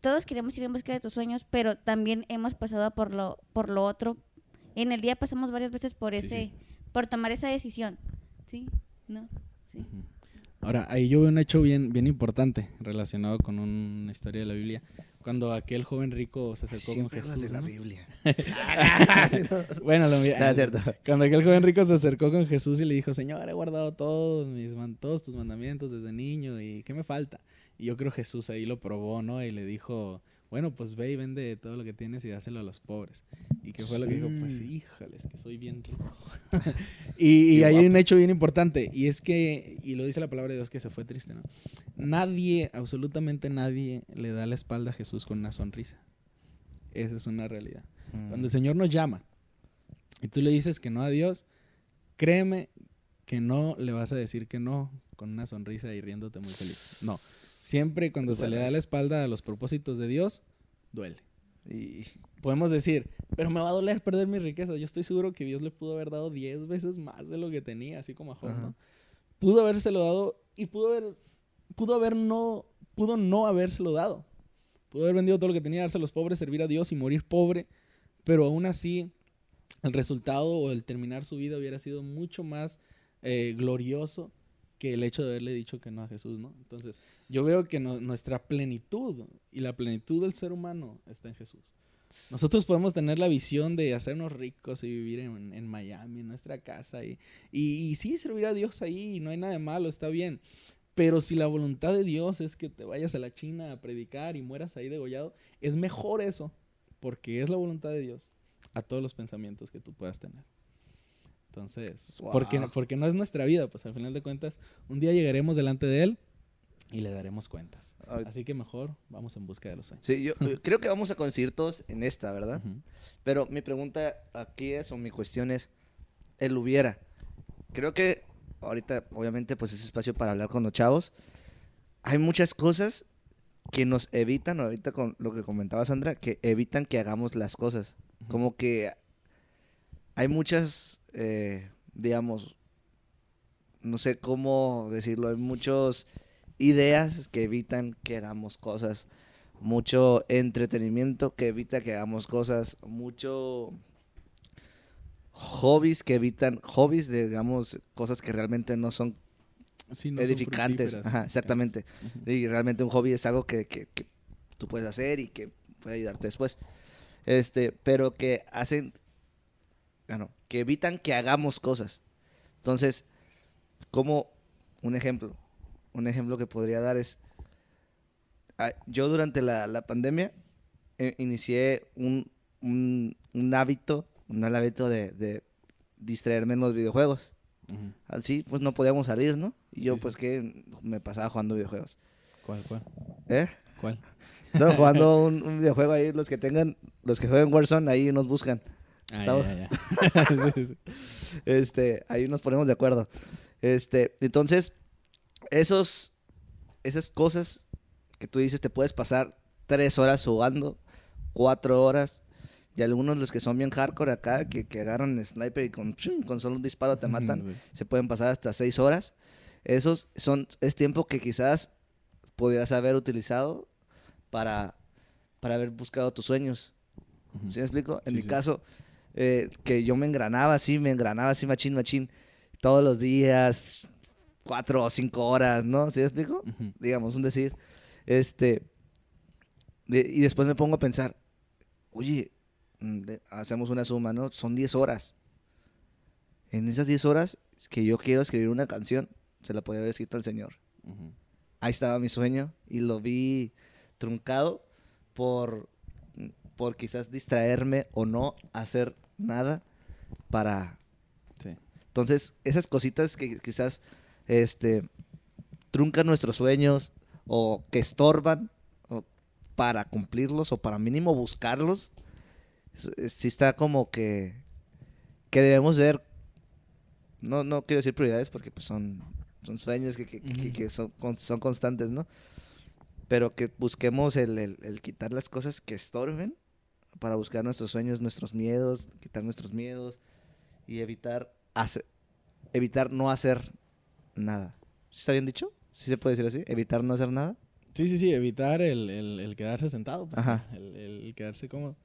todos queremos ir en busca de tus sueños, pero también hemos pasado por lo otro. En el día pasamos varias veces por tomar esa decisión. ¿Sí? ¿No? Sí. Ahora, ahí yo veo un hecho bien importante relacionado con una historia de la Biblia. Cuando aquel joven rico se acercó con Jesús. De la Biblia. Bueno, es cierto. Cuando aquel joven rico se acercó con Jesús y le dijo, Señor, he guardado todos tus mandamientos desde niño y ¿qué me falta? Y yo creo Jesús ahí lo probó, ¿no? Y le dijo, bueno, pues ve y vende todo lo que tienes y dáselo a los pobres. ¿Y qué fue lo que dijo? Pues híjole, es que soy bien rico. y ahí hay un hecho bien importante, y es que, y lo dice la palabra de Dios, que se fue triste, ¿no? Nadie, absolutamente nadie, le da la espalda a Jesús con una sonrisa. Esa es una realidad. Cuando el Señor nos llama y tú le dices que no a Dios, créeme que no le vas a decir que no con una sonrisa y riéndote muy feliz. No. Siempre cuando se le da la espalda a los propósitos de Dios, duele. Y podemos decir, pero me va a doler perder mi riqueza. Yo estoy seguro que Dios le pudo haber dado 10 veces más de lo que tenía, así como a Job, ¿no? Pudo habérselo dado y pudo no habérselo dado. Pudo haber vendido todo lo que tenía, darse a los pobres, servir a Dios y morir pobre, pero aún así el resultado o el terminar su vida hubiera sido mucho más glorioso que el hecho de haberle dicho que no a Jesús, ¿no? Entonces, yo veo que nuestra plenitud y la plenitud del ser humano está en Jesús. Nosotros podemos tener la visión de hacernos ricos y vivir en Miami, en nuestra casa, y sí, servir a Dios ahí, y no hay nada de malo, está bien. Pero si la voluntad de Dios es que te vayas a la China a predicar y mueras ahí degollado, es mejor eso, porque es la voluntad de Dios, a todos los pensamientos que tú puedas tener. Entonces, porque no es nuestra vida, pues al final de cuentas, un día llegaremos delante de Él y le daremos cuentas. Así que mejor vamos en busca de los sueños. Sí, yo creo que vamos a coincidir todos en esta, ¿verdad? Pero mi pregunta aquí es, o mi cuestión es, él hubiera. Creo que ahorita, obviamente, pues es espacio para hablar con los chavos. Hay muchas cosas que nos evitan, ahorita con lo que comentaba Sandra, que evitan que hagamos las cosas. Como que hay muchas, digamos, no sé cómo decirlo, hay muchas ideas que evitan que hagamos cosas, mucho entretenimiento que evita que hagamos cosas, mucho hobbies que evitan, digamos, cosas que realmente no son edificantes. Ajá, exactamente. Y realmente un hobby es algo que tú puedes hacer y que puede ayudarte después. Pero que hacen, que evitan que hagamos cosas. Entonces, como un ejemplo que podría dar es, yo durante la pandemia inicié un hábito, un mal hábito de distraerme en los videojuegos. Ujú. Así, pues no podíamos salir, ¿no? Y yo, Sí, pues, sí. que me pasaba jugando videojuegos. ¿Cuál? ¿Eh? Estaba jugando un videojuego ahí, los que jueguen Warzone, ahí nos buscan. Estamos, Ya. Sí. ahí nos ponemos de acuerdo. Entonces, esas cosas que tú dices, te puedes pasar 3 horas jugando, 4 horas, y algunos los que son bien hardcore acá, que agarran sniper y con solo un disparo te matan, Sí. se pueden pasar hasta 6 horas. Es tiempo que quizás podrías haber utilizado para haber buscado tus sueños. Ujú. ¿Sí me explico? En Sí, mi sí. caso, que yo me engranaba así machín, todos los días, 4 o 5 horas, ¿no? ¿Sí me explico? Ujú. Digamos, un decir. Y después me pongo a pensar, oye, hacemos una suma, ¿no? Son 10 horas. En esas 10 horas que yo quiero escribir una canción, se la podía haber escrito al Señor. Ujú. Ahí estaba mi sueño y lo vi truncado por quizás distraerme o no hacer nada para... Sí. Entonces, esas cositas que quizás truncan nuestros sueños o que estorban o para cumplirlos o para mínimo buscarlos, sí está como que debemos ver, no quiero decir prioridades porque pues son sueños que son constantes, ¿no? Pero que busquemos el quitar las cosas que estorben para buscar nuestros sueños, nuestros miedos, quitar nuestros miedos y evitar no hacer nada. ¿Sí está bien dicho? ¿Sí se puede decir así? ¿Evitar no hacer nada? Sí, evitar el quedarse sentado, pues, Ajá. el quedarse cómodo.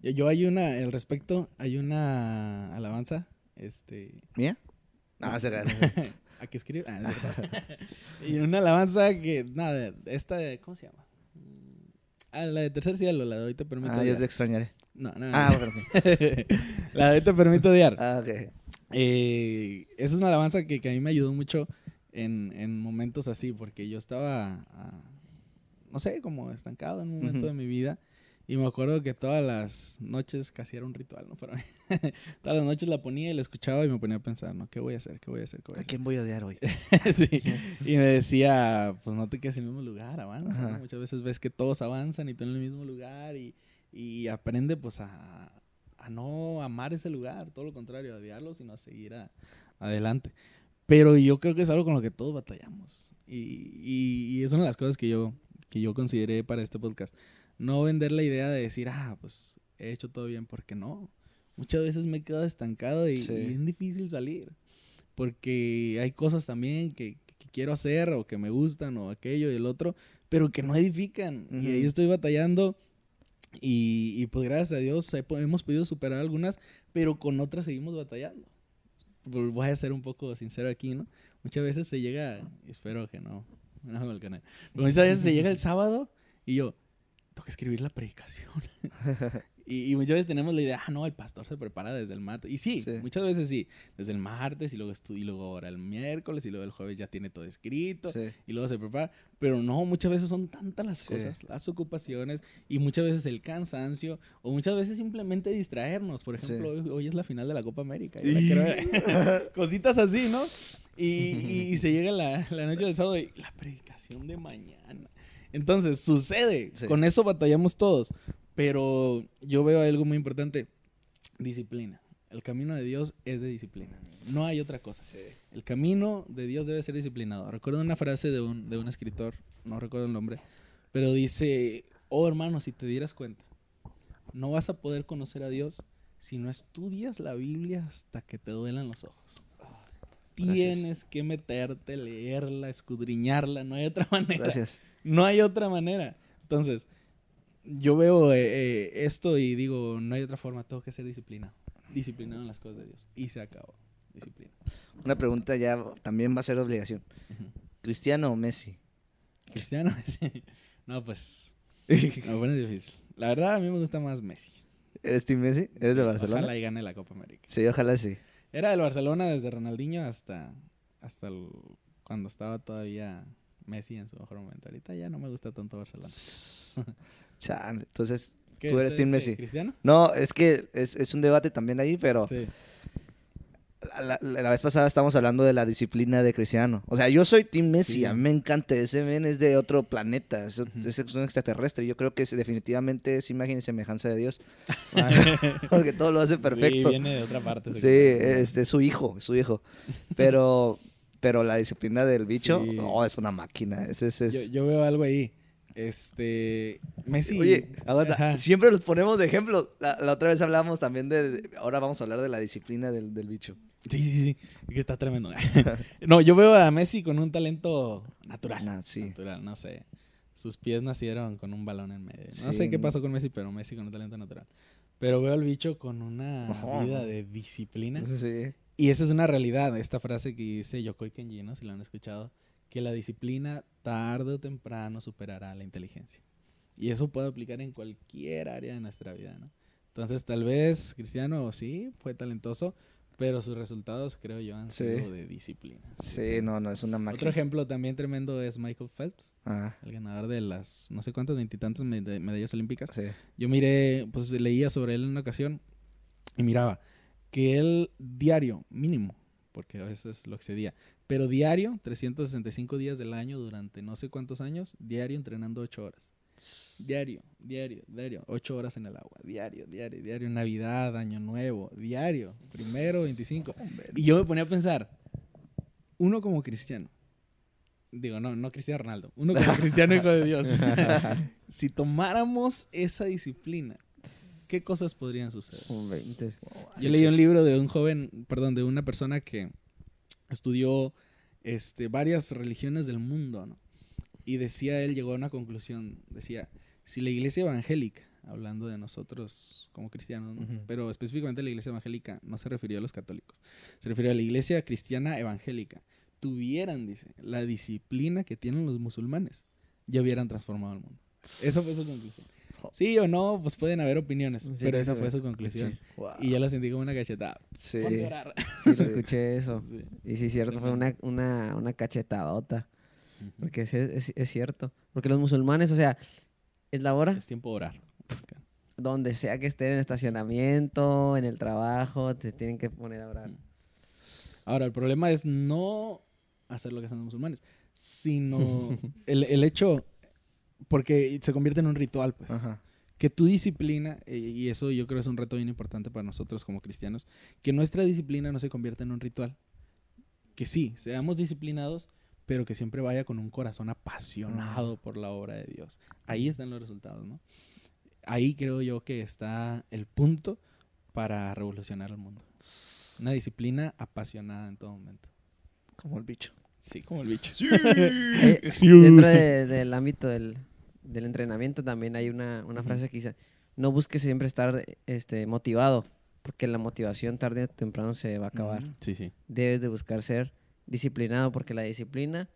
Yo al respecto, hay una alabanza, ¿Mía? No, ¿a qué escribe? No es cierto. Y una alabanza que, nada, ¿cómo se llama? La de Tercer Cielo, la de Hoy te permito yo odiar. te extrañaré. No. Bueno, sí. La de Hoy te permito odiar. Ok. Esa es una alabanza que a mí me ayudó mucho en momentos así, porque yo estaba, no sé, como estancado en un momento Ujú. de mi vida. Y me acuerdo que todas las noches casi era un ritual, ¿no? Para mí. Todas las noches la ponía y la escuchaba y me ponía a pensar, ¿no? ¿Qué voy a hacer? ¿A quién voy a odiar hoy? Sí. Y me decía, pues no te quedes en el mismo lugar, avanza, ¿no? Ajá. Muchas veces ves que todos avanzan y tú en el mismo lugar y aprende pues a no amar ese lugar, todo lo contrario, a odiarlo, sino a seguir adelante. Pero yo creo que es algo con lo que todos batallamos. Y es una de las cosas que yo consideré para este podcast. No vender la idea de decir, pues he hecho todo bien, porque no. Muchas veces me he quedado estancado y Sí. es difícil salir. Porque hay cosas también que quiero hacer o que me gustan o aquello y el otro, pero que no edifican. Ujú. Y ahí estoy batallando y pues gracias a Dios hemos podido superar algunas, pero con otras seguimos batallando. Voy a ser un poco sincero aquí, ¿no? Muchas veces se llega, espero que no me hago el canal, pero muchas veces se llega el sábado y yo, tengo que escribir la predicación. Y muchas veces tenemos la idea, no, el pastor se prepara desde el martes. Y sí, muchas veces sí, desde el martes y luego ahora el miércoles y luego el jueves ya tiene todo escrito y luego se prepara. Pero no, muchas veces son tantas las cosas, las ocupaciones y muchas veces el cansancio o muchas veces simplemente distraernos. Por ejemplo, hoy es la final de la Copa América. Cositas así, ¿no? Y se llega la noche del sábado y la predicación de mañana. Entonces, sucede. Con eso batallamos todos. Pero yo veo algo muy importante. Disciplina. El camino de Dios es de disciplina. No hay otra cosa. El camino de Dios debe ser disciplinado. Recuerdo una frase de un escritor, no recuerdo el nombre, pero dice, hermano, si te dieras cuenta, no vas a poder conocer a Dios si no estudias la Biblia hasta que te duelan los ojos. Tienes que meterte, leerla, escudriñarla, no hay otra manera. Gracias. No hay otra manera. Entonces, yo veo esto y digo, no hay otra forma, tengo que ser disciplinado en las cosas de Dios. Y se acabó, disciplina. Una pregunta ya también va a ser obligación. ¿Cristiano o Messi? ¿Cristiano o Messi? No, pues, me pone difícil. La verdad, a mí me gusta más Messi. ¿Eres Team Messi? ¿Eres de Barcelona? Ojalá y gane la Copa América. Sí, ojalá sí. Era del Barcelona desde Ronaldinho hasta cuando estaba todavía Messi en su mejor momento. Ahorita ya no me gusta tanto Barcelona. Chale, entonces, ¿Qué, ¿tú eres Team qué, Messi? ¿Cristiano? No, es que es un debate también ahí, pero Sí. la vez pasada estábamos hablando de la disciplina de Cristiano. O sea, yo soy Team Messi, Sí. a mí me encanta. Ese men es de otro planeta, es un extraterrestre. Yo creo que definitivamente es imagen y semejanza de Dios. Porque todo lo hace perfecto. Sí, viene de otra parte. Sí, es su hijo, es su hijo. Pero la disciplina del bicho, Sí. es una máquina. Yo veo algo ahí. Messi. Oye, aguanta, Ajá. siempre los ponemos de ejemplo. La otra vez hablábamos también ahora vamos a hablar de la disciplina del bicho. Sí. Que está tremendo. No, yo veo a Messi con un talento natural. Sí. Natural, no sé. Sus pies nacieron con un balón en medio. No Sí. sé qué pasó con Messi, pero Messi con un talento natural. Pero veo al bicho con una vida de disciplina. Sí. Y esa es una realidad. Esta frase que dice Yokoi Kenji, ¿no? Si lo han escuchado. Que la disciplina tarde o temprano superará la inteligencia. Y eso puede aplicar en cualquier área de nuestra vida, ¿no? Entonces, tal vez Cristiano sí fue talentoso, pero sus resultados, creo yo, han sido de disciplina. Sí, no, es una máquina. Otro ejemplo también tremendo es Michael Phelps, Ah, el ganador de las no sé cuántas, 20 y tantas medallas olímpicas. sí. Yo leía sobre él en una ocasión y miraba que él diario, mínimo, porque a veces lo excedía, pero diario, 365 días del año durante no sé cuántos años, diario entrenando 8 horas. Diario, 8 horas en el agua, diario, Navidad, Año Nuevo, diario, 1, 25. Y yo me ponía a pensar, uno como cristiano, digo, no Cristiano Ronaldo, uno como cristiano hijo de Dios, si tomáramos esa disciplina, ¿qué cosas podrían suceder? Como 20. Yo leí un libro de de una persona que estudió varias religiones del mundo, ¿no? Y llegó a una conclusión, decía, si la iglesia evangélica, hablando de nosotros como cristianos, ¿no? Pero específicamente la iglesia evangélica, no se refirió a los católicos, se refirió a la iglesia cristiana evangélica, tuvieran, dice, la disciplina que tienen los musulmanes, ya hubieran transformado el mundo. Esa fue su conclusión. Sí o no, pues pueden haber opiniones, Sí, pero sí, esa sí. fue su conclusión. Sí. Wow. Y yo la sentí como una cachetada. Sí. Ponte a orar. Sí, escuché eso. Sí. Y sí, cierto, fue una cachetadota. Porque es cierto. Porque los musulmanes, o sea, es la hora Es tiempo de orar. donde sea que estén en estacionamiento, en el trabajo, te tienen que poner a orar. Ahora, el problema es no hacer lo que hacen los musulmanes, sino el hecho, porque se convierte en un ritual, pues. Ajá. Que tu disciplina, y eso yo creo es un reto bien importante para nosotros como cristianos, que nuestra disciplina no se convierta en un ritual. Que sí, seamos disciplinados, pero que siempre vaya con un corazón apasionado por la obra de Dios. Ahí están los resultados, ¿no? Ahí creo yo que está el punto para revolucionar el mundo. Una disciplina apasionada en todo momento. Como el bicho. Sí, como el bicho. Dentro del ámbito del entrenamiento también hay una frase que dice, no busques siempre estar motivado, porque la motivación tarde o temprano se va a acabar. Sí. Debes de buscar ser disciplinado, porque la disciplina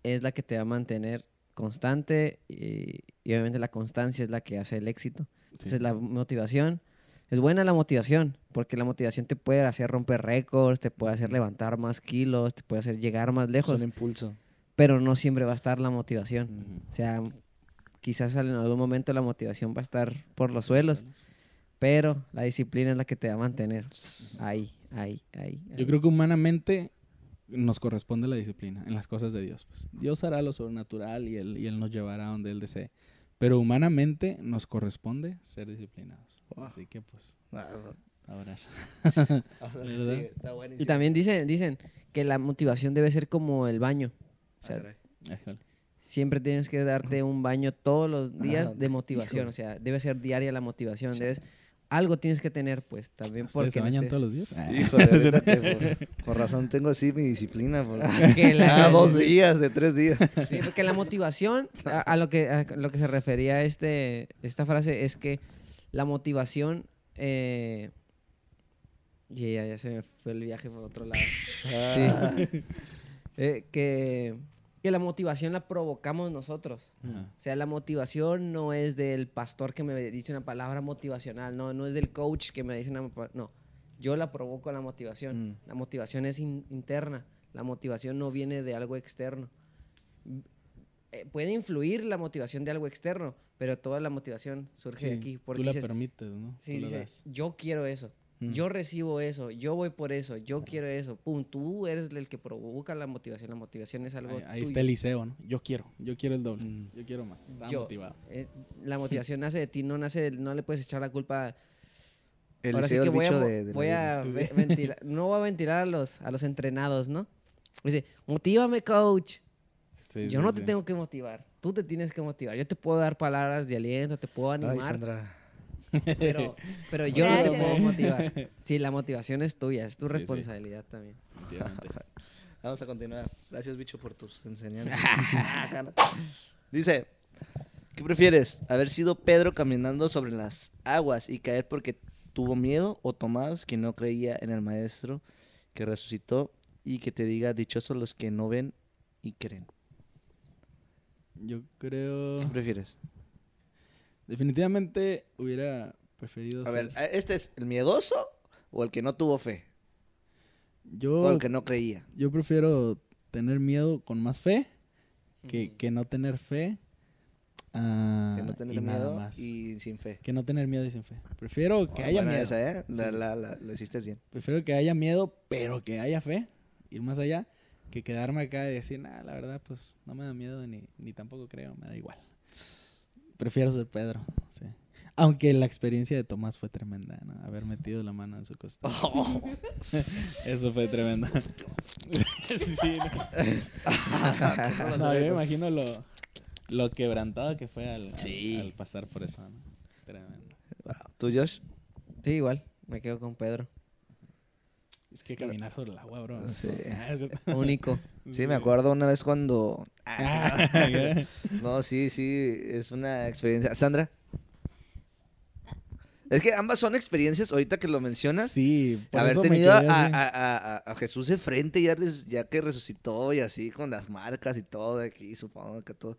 es la que te va a mantener constante y obviamente la constancia es la que hace el éxito. Entonces la motivación, es buena la motivación, porque la motivación te puede hacer romper récords, te puede hacer levantar más kilos, te puede hacer llegar más Es lejos, un impulso. pero no siempre va a estar la motivación. O sea, quizás en algún momento la motivación va a estar por los suelos, pero la disciplina es la que te va a mantener ahí. Yo creo que humanamente nos corresponde la disciplina en las cosas de Dios. Pues. Dios hará lo sobrenatural y él nos llevará donde Él desee. Pero humanamente nos corresponde ser disciplinados. Wow. Así que pues, Ah, a orar. ¿verdad? Sí, está buenísimo. Y también dicen que la motivación debe ser como el baño. O sea, Híjole. siempre tienes que darte un baño todos los días Ajá, de motivación. híjole. O sea, debe ser diaria la motivación. Algo tienes que tener, pues, también ¿Ustedes porque se no bañan estés- todos los días? Híjole, ahorita con razón tengo así mi disciplina. Que la- Cada 2 días, de 3 días. Sí, porque la motivación, a lo que se refería esta frase, es que la motivación... ya se me fue el viaje por otro lado. Sí. Que la motivación la provocamos nosotros. Ajá. O sea, la motivación no es del pastor que me dice una palabra motivacional, no es del coach que me dice no, yo la provoco la motivación. La motivación es interna. La motivación no viene de algo externo. Puede influir la motivación de algo externo, pero toda la motivación surge de aquí. Porque tú la dices, permites, ¿no? sí, Tú la dices, das. yo quiero eso. Yo recibo eso, yo voy por eso, yo quiero eso. Pum, tú eres el que provoca la motivación. La motivación es algo Ahí tuyo. está Eliseo, ¿no? Yo quiero el doble. Yo quiero más. Está motivado. La motivación nace de ti, no le puedes echar la culpa. El Ahora sí Eliseo, que el voy bicho a, de voy la a ventilar, no voy a ventilar a los entrenados, ¿no? Dice, motívame, coach. Sí, Yo sí, no sí. te tengo que motivar, tú te tienes que motivar. Yo te puedo dar palabras de aliento, te puedo Ay, animar, Sandra. pero yo no te Gracias. puedo motivar. Sí, la motivación es tuya, es tu Sí, responsabilidad también. Efectivamente. Vamos a continuar. Gracias, bicho, por tus enseñanzas. Dice, ¿qué prefieres? ¿Haber sido Pedro caminando sobre las aguas y caer porque tuvo miedo? ¿O Tomás, que no creía en el maestro que resucitó y que te diga, dichosos los que no ven y creen? Yo creo... ¿Qué prefieres? Definitivamente hubiera preferido A ser... ver, ¿este es el miedoso o el que no tuvo fe? O Yo, el que no creía. yo prefiero tener miedo con más fe que no tener fe Que no tener y nada miedo más. y sin fe. Que no tener miedo y sin fe. Prefiero que haya Buena miedo. esa, ¿eh? Sí, sí. La hiciste bien. Prefiero que haya miedo, pero que haya fe. Ir más allá. Que quedarme acá y decir, nah, la verdad, pues no me da miedo ni tampoco creo. Me da igual. Prefiero ser Pedro, sí. Aunque la experiencia de Tomás fue tremenda, ¿no? Haber metido la mano en su costado. Eso fue tremendo. Sí, no, yo me imagino lo quebrantado que fue al pasar por eso, ¿no? Tremendo. Wow. ¿Tú, Josh? Sí, igual, me quedo con Pedro. Es que caminar sobre el agua, bro. Sí. Único. Sí, me acuerdo una vez cuando... ¿Qué? No, sí, es una experiencia. ¿Sandra? Es que ambas son experiencias, ahorita que lo mencionas. Sí, por Haber eso me tenido quedé así. a Jesús de frente ya que resucitó y así con las marcas y todo aquí, supongo que todo.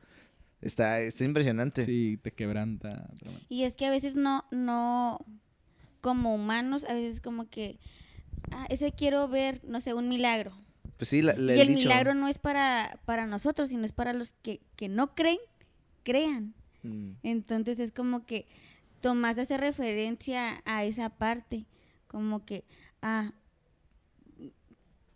Está impresionante. Sí, te quebranta. Tremendo. Y es que a veces no, como humanos, a veces como que, ese quiero ver, no sé, un milagro. Pues sí, Y el el dicho. milagro no es para nosotros, sino es para los que no creen, crean. Mm. Entonces es como que Tomás hace referencia a esa parte, como que,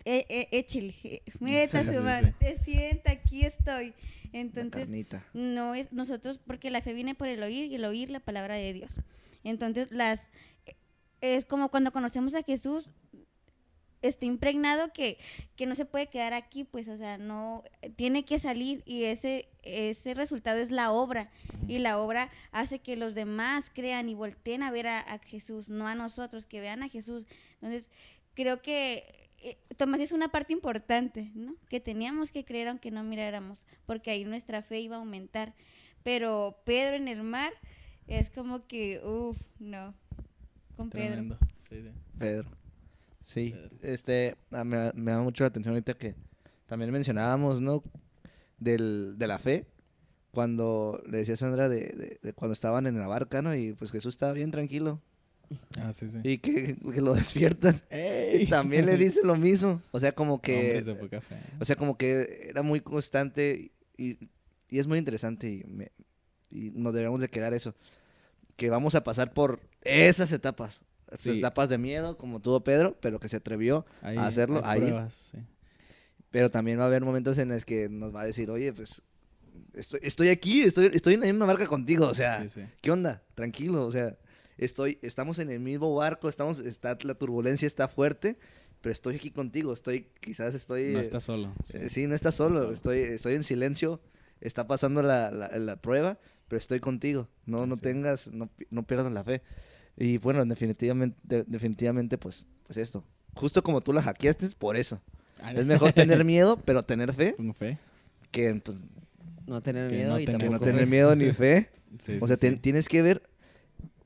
échale, meta Sí, su sí, mano, sí. te sienta, aquí estoy. La Entonces, carnita. no es nosotros, porque la fe viene por el oír y el oír la palabra de Dios. Entonces, es como cuando conocemos a Jesús, está impregnado que no se puede quedar aquí, pues, o sea, no, tiene que salir y ese resultado es la obra. Y la obra hace que los demás crean y volteen a ver a Jesús, no a nosotros, que vean a Jesús. Entonces, creo que Tomás es una parte importante, ¿no? Que teníamos que creer aunque no miráramos, porque ahí nuestra fe iba a aumentar. Pero Pedro en el mar es como que, no, con Pedro. Tremendo. Sí, sí. Pedro. Sí, Pedro. me da mucho la atención ahorita que también mencionábamos, ¿no? De la fe, cuando le decía Sandra de cuando estaban en la barca, ¿no? Y pues Jesús estaba bien tranquilo Sí, sí. y que lo despiertan. ¡Ey! Y también le dice lo mismo, o sea, como Hombres que, de poca fe. o sea, como que era muy constante y es muy interesante y nos debemos de quedar eso, que vamos a pasar por esas etapas. Esas Sí. etapas de miedo, como tuvo Pedro, pero que se atrevió a hacerlo hay ahí. pruebas, sí. Pero también va a haber momentos en los que nos va a decir, oye, pues estoy aquí, estoy en la misma barca contigo, o sea, Sí, sí. ¿qué onda? Tranquilo, o sea, estamos en el mismo barco, la turbulencia está fuerte, pero estoy aquí contigo, quizás estoy... No estás solo. Sí, no estás solo, estoy en silencio, está pasando la prueba, pero estoy contigo, no pierdas la fe. Y bueno, definitivamente pues esto. Justo como tú la hackeaste, por eso. Es mejor tener miedo, pero tener fe, Con fe. que pues, No tener Que miedo no y tener- que no tampoco tener fe. miedo ni fe. Sí, O sea, sí, sí. tienes que ver.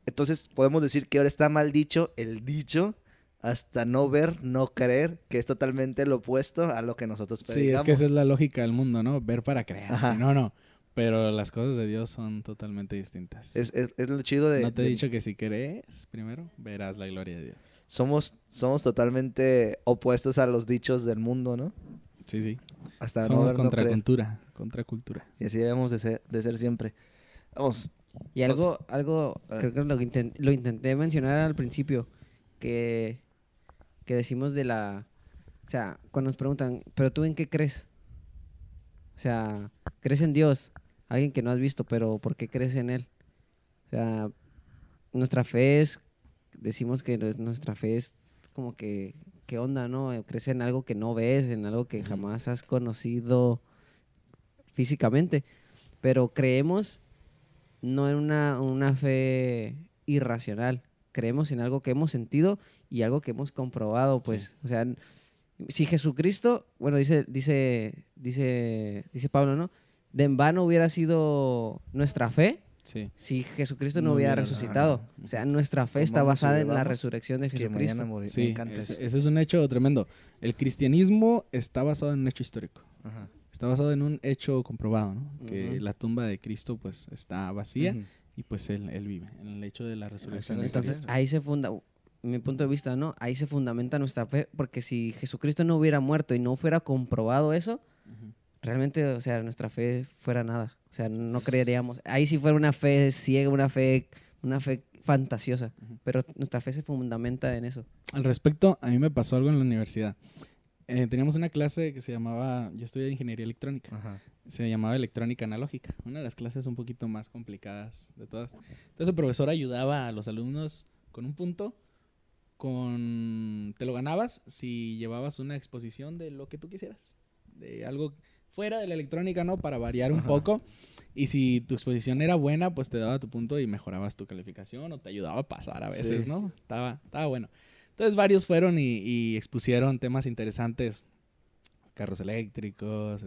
Entonces podemos decir que ahora está mal dicho el dicho hasta no ver, no creer, que es totalmente lo opuesto a lo que nosotros Sí, es predicamos. que esa es la lógica del mundo, ¿no? Ver para creer. Ajá. Si no, no. Pero las cosas de Dios son totalmente distintas. Es lo chido de... ¿No te he dicho que si crees primero, verás la gloria de Dios? Somos totalmente opuestos a los dichos del mundo, ¿no? Sí. Hasta no Somos ver, no creer. contracultura. Y así debemos de ser siempre. Vamos. Y Entonces, algo a ver. creo que lo intenté mencionar al principio, que decimos de la... O sea, cuando nos preguntan, ¿pero tú en qué crees? O sea, ¿crees en Dios? Alguien que no has visto, pero ¿por qué crees en Él? O sea, nuestra fe es... Decimos que nuestra fe es como que... ¿Qué onda, no? Crees en algo que no ves, en algo que jamás has conocido físicamente. Pero creemos no en una fe irracional. Creemos en algo que hemos sentido y algo que hemos comprobado, pues. Sí. O sea, si Jesucristo, bueno, dice Pablo, ¿no? De en vano hubiera sido nuestra fe Sí. si Jesucristo no No hubiera hubiera resucitado. nacido. O sea, nuestra fe está Comamos y basada en la bebamos, resurrección de que Jesucristo. mañana morir. Me Sí, encanta eso. ese es un hecho tremendo. El cristianismo está basado en un hecho histórico. Ajá. Está basado en un hecho comprobado, ¿no? Que Ujú. la tumba de Cristo pues está vacía Ujú. y pues él vive en el hecho de la resurrección de Entonces, Cristo. Ahí se funda, mi punto de vista, ¿no? Ahí se fundamenta nuestra fe, porque si Jesucristo no hubiera muerto y no fuera comprobado eso, Ujú. realmente, o sea, nuestra fe fuera nada. O sea, no creeríamos. Ahí sí fuera una fe ciega, una fe fantasiosa. Ujú. Pero nuestra fe se fundamenta en eso. Al respecto, a mí me pasó algo en la universidad. Teníamos una clase que se llamaba, yo estudié ingeniería electrónica, Ajá. se llamaba electrónica analógica, una de las clases un poquito más complicadas de todas. Entonces el profesor ayudaba a los alumnos con un punto, te lo ganabas si llevabas una exposición de lo que tú quisieras, de algo fuera de la electrónica, ¿no? Para variar un poco. Y si tu exposición era buena, pues te daba tu punto y mejorabas tu calificación o te ayudaba a pasar a veces, Sí. ¿no? Estaba bueno. Entonces varios fueron y expusieron temas interesantes, carros eléctricos,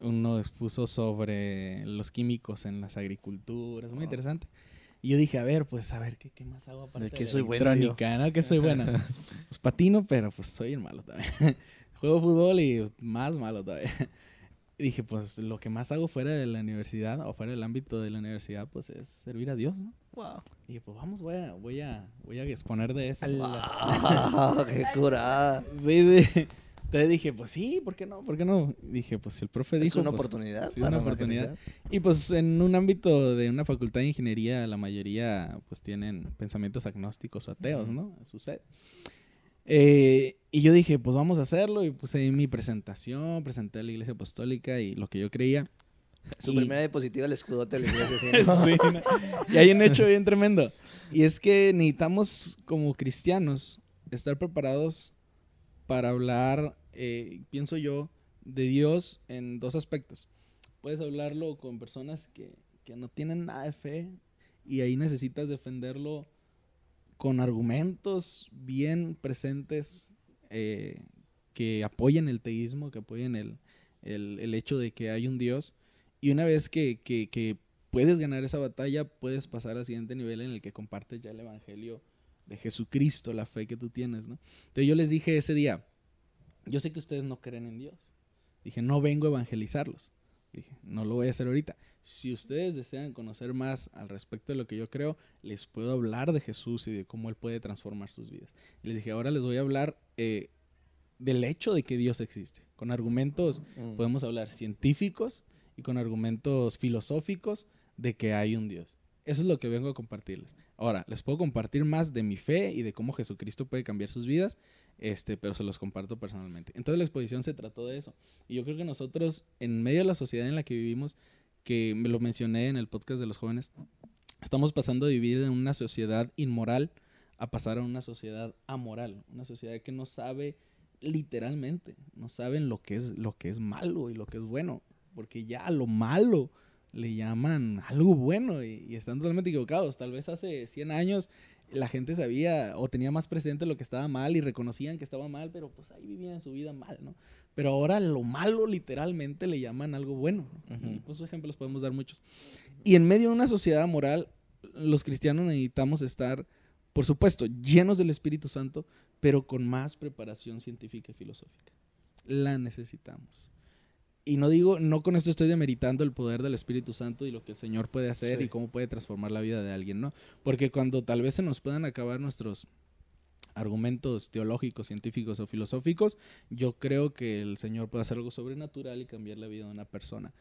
uno expuso sobre los químicos en las agriculturas, muy interesante. Y yo dije, a ver, ¿qué más hago aparte ¿De qué la soy bueno yo? electrónica, ¿no? ¿Qué soy bueno? Pues patino, pero pues soy bien malo también. Juego fútbol y más malo todavía. Y dije, pues lo que más hago fuera de la universidad o fuera del ámbito de la universidad, pues es servir a Dios, ¿no? Wow. Y dije, pues vamos, voy a exponer de eso. Wow, qué curada. Sí. Entonces dije, pues sí, ¿por qué no? Dije, pues el profe dijo... Es una pues, oportunidad. sí, para una oportunidad. evangelizar. Y pues en un ámbito de una facultad de ingeniería, la mayoría pues tienen pensamientos agnósticos o ateos, ¿no? Sucede. Y yo dije, pues vamos a hacerlo. Y puse ahí mi presentación, presenté a la iglesia apostólica y lo que yo creía. Su Y- primera diapositiva, el escudote de la iglesia. ¿Sí, no? Sí, ¿no? Y hay un hecho bien tremendo. Y es que necesitamos, como cristianos, estar preparados para hablar, pienso yo, de Dios en dos aspectos. Puedes hablarlo con personas que no tienen nada de fe y ahí necesitas defenderlo con argumentos bien presentes que apoyen el teísmo, que apoyen el hecho de que hay un Dios. Y una vez que puedes ganar esa batalla, puedes pasar al siguiente nivel en el que compartes ya el evangelio de Jesucristo, la fe que tú tienes, ¿no? Entonces yo les dije ese día, yo sé que ustedes no creen en Dios. Dije, no vengo a evangelizarlos. Dije, no lo voy a hacer ahorita. Si ustedes desean conocer más al respecto de lo que yo creo, les puedo hablar de Jesús y de cómo Él puede transformar sus vidas. Y les dije, ahora les voy a hablar del hecho de que Dios existe. Con argumentos, podemos hablar científicos y con argumentos filosóficos de que hay un Dios. Eso es lo que vengo a compartirles. Ahora, les puedo compartir más de mi fe y de cómo Jesucristo puede cambiar sus vidas, pero se los comparto personalmente. Entonces la exposición se trató de eso. Y yo creo que nosotros, en medio de la sociedad en la que vivimos, que me lo mencioné en el podcast de los jóvenes, estamos pasando de vivir en una sociedad inmoral a pasar a una sociedad amoral, una sociedad que no sabe literalmente, no saben lo que es malo y lo que es bueno, porque ya a lo malo le llaman algo bueno y están totalmente equivocados. Tal vez hace 100 años la gente sabía o tenía más presente lo que estaba mal y reconocían que estaba mal, pero pues ahí vivían su vida mal, ¿no? Pero ahora lo malo literalmente le llaman algo bueno, ¿no? Y pues ejemplos podemos dar muchos. Y en medio de una sociedad moral, los cristianos necesitamos estar, por supuesto, llenos del Espíritu Santo, pero con más preparación científica y filosófica. La necesitamos. Y no con esto estoy demeritando el poder del Espíritu Santo y lo que el Señor puede hacer y cómo puede transformar la vida de alguien, ¿no? Porque cuando tal vez se nos puedan acabar nuestros argumentos teológicos, científicos o filosóficos, yo creo que el Señor puede hacer algo sobrenatural y cambiar la vida de una persona.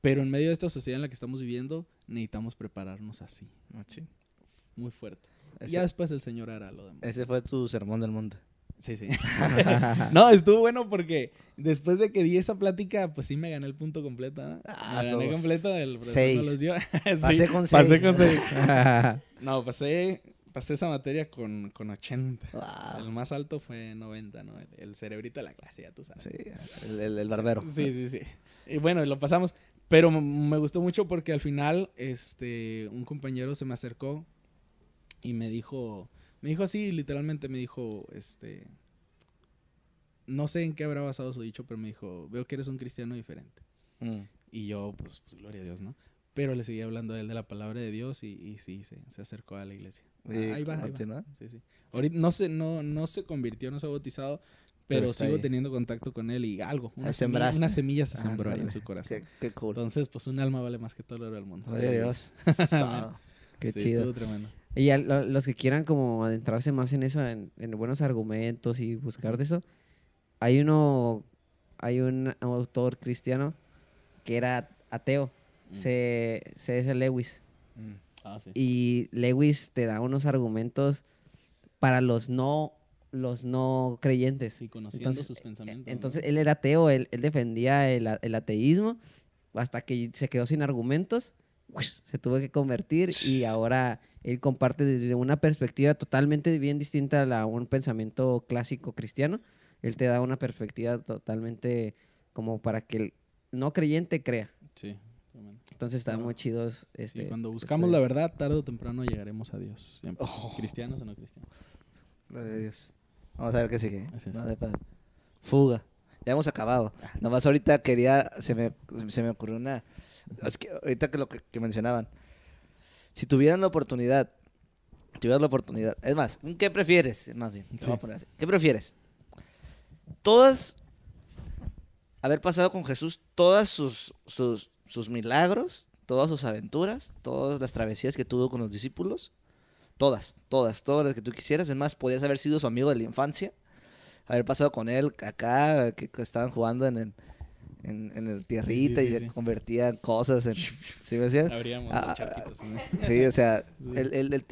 Pero en medio de esta sociedad en la que estamos viviendo, necesitamos prepararnos así. Muy fuerte. Y ya después el Señor hará lo demás. Ese fue tu sermón del monte. Sí. No, estuvo bueno porque después de que di esa plática, pues sí me gané el punto completo, ¿no? Me gané completo, el profesor no los dio. Pasé con 6. Pasé con 6. No, pasé esa materia con 80. Wow. El más alto fue 90, ¿no? El cerebrito de la clase, ya tú sabes. Sí, el barbero. Sí. Y bueno, lo pasamos. Pero me gustó mucho porque al final un compañero se me acercó y me dijo así, literalmente me dijo, no sé en qué habrá basado su dicho, pero me dijo, veo que eres un cristiano diferente. Y yo, pues gloria a Dios, ¿no? Pero le seguía hablando a él de la palabra de Dios y sí, se acercó a la iglesia. Ahí va. Sí. Ahorita no se convirtió, no se ha bautizado, pero sigo teniendo contacto con él y una semilla se sembró ahí en su corazón. Qué cool. Entonces, pues un alma vale más que todo el oro del mundo. Gloria a Dios. Qué sí, chido. Estuvo tremendo. Y a los que quieran como adentrarse más en eso, en buenos argumentos y buscar de eso, hay un autor cristiano que era ateo, C.S. Lewis. Sí. Y Lewis te da unos argumentos para los no creyentes. Sí, conociendo sus pensamientos. Entonces, él era ateo, él defendía el ateísmo, hasta que se quedó sin argumentos, se tuvo que convertir y ahora él comparte desde una perspectiva totalmente bien distinta a un pensamiento clásico cristiano. Él te da una perspectiva totalmente como para que el no creyente crea. Sí. Entonces está muy chido. Y cuando buscamos la verdad, tarde o temprano llegaremos a Dios. Siempre. Cristianos o no cristianos. Gloria a Dios. Vamos a ver qué sigue. No, Fuga. Ya hemos acabado. Nomás ahorita se me ocurrió una... Es que ahorita que lo que mencionaban. Si tuvieran la oportunidad. Es más, ¿qué prefieres? Más bien, te voy a poner así. ¿Qué prefieres? Haber pasado con Jesús todas sus milagros, todas sus aventuras, todas las travesías que tuvo con los discípulos, todas las que tú quisieras. Es más, podías haber sido su amigo de la infancia, haber pasado con él acá, que estaban jugando en el tierrita y se convertían cosas en... ¿Sí me decían? Habríamos charquitos, ¿no? Sí, o sea, el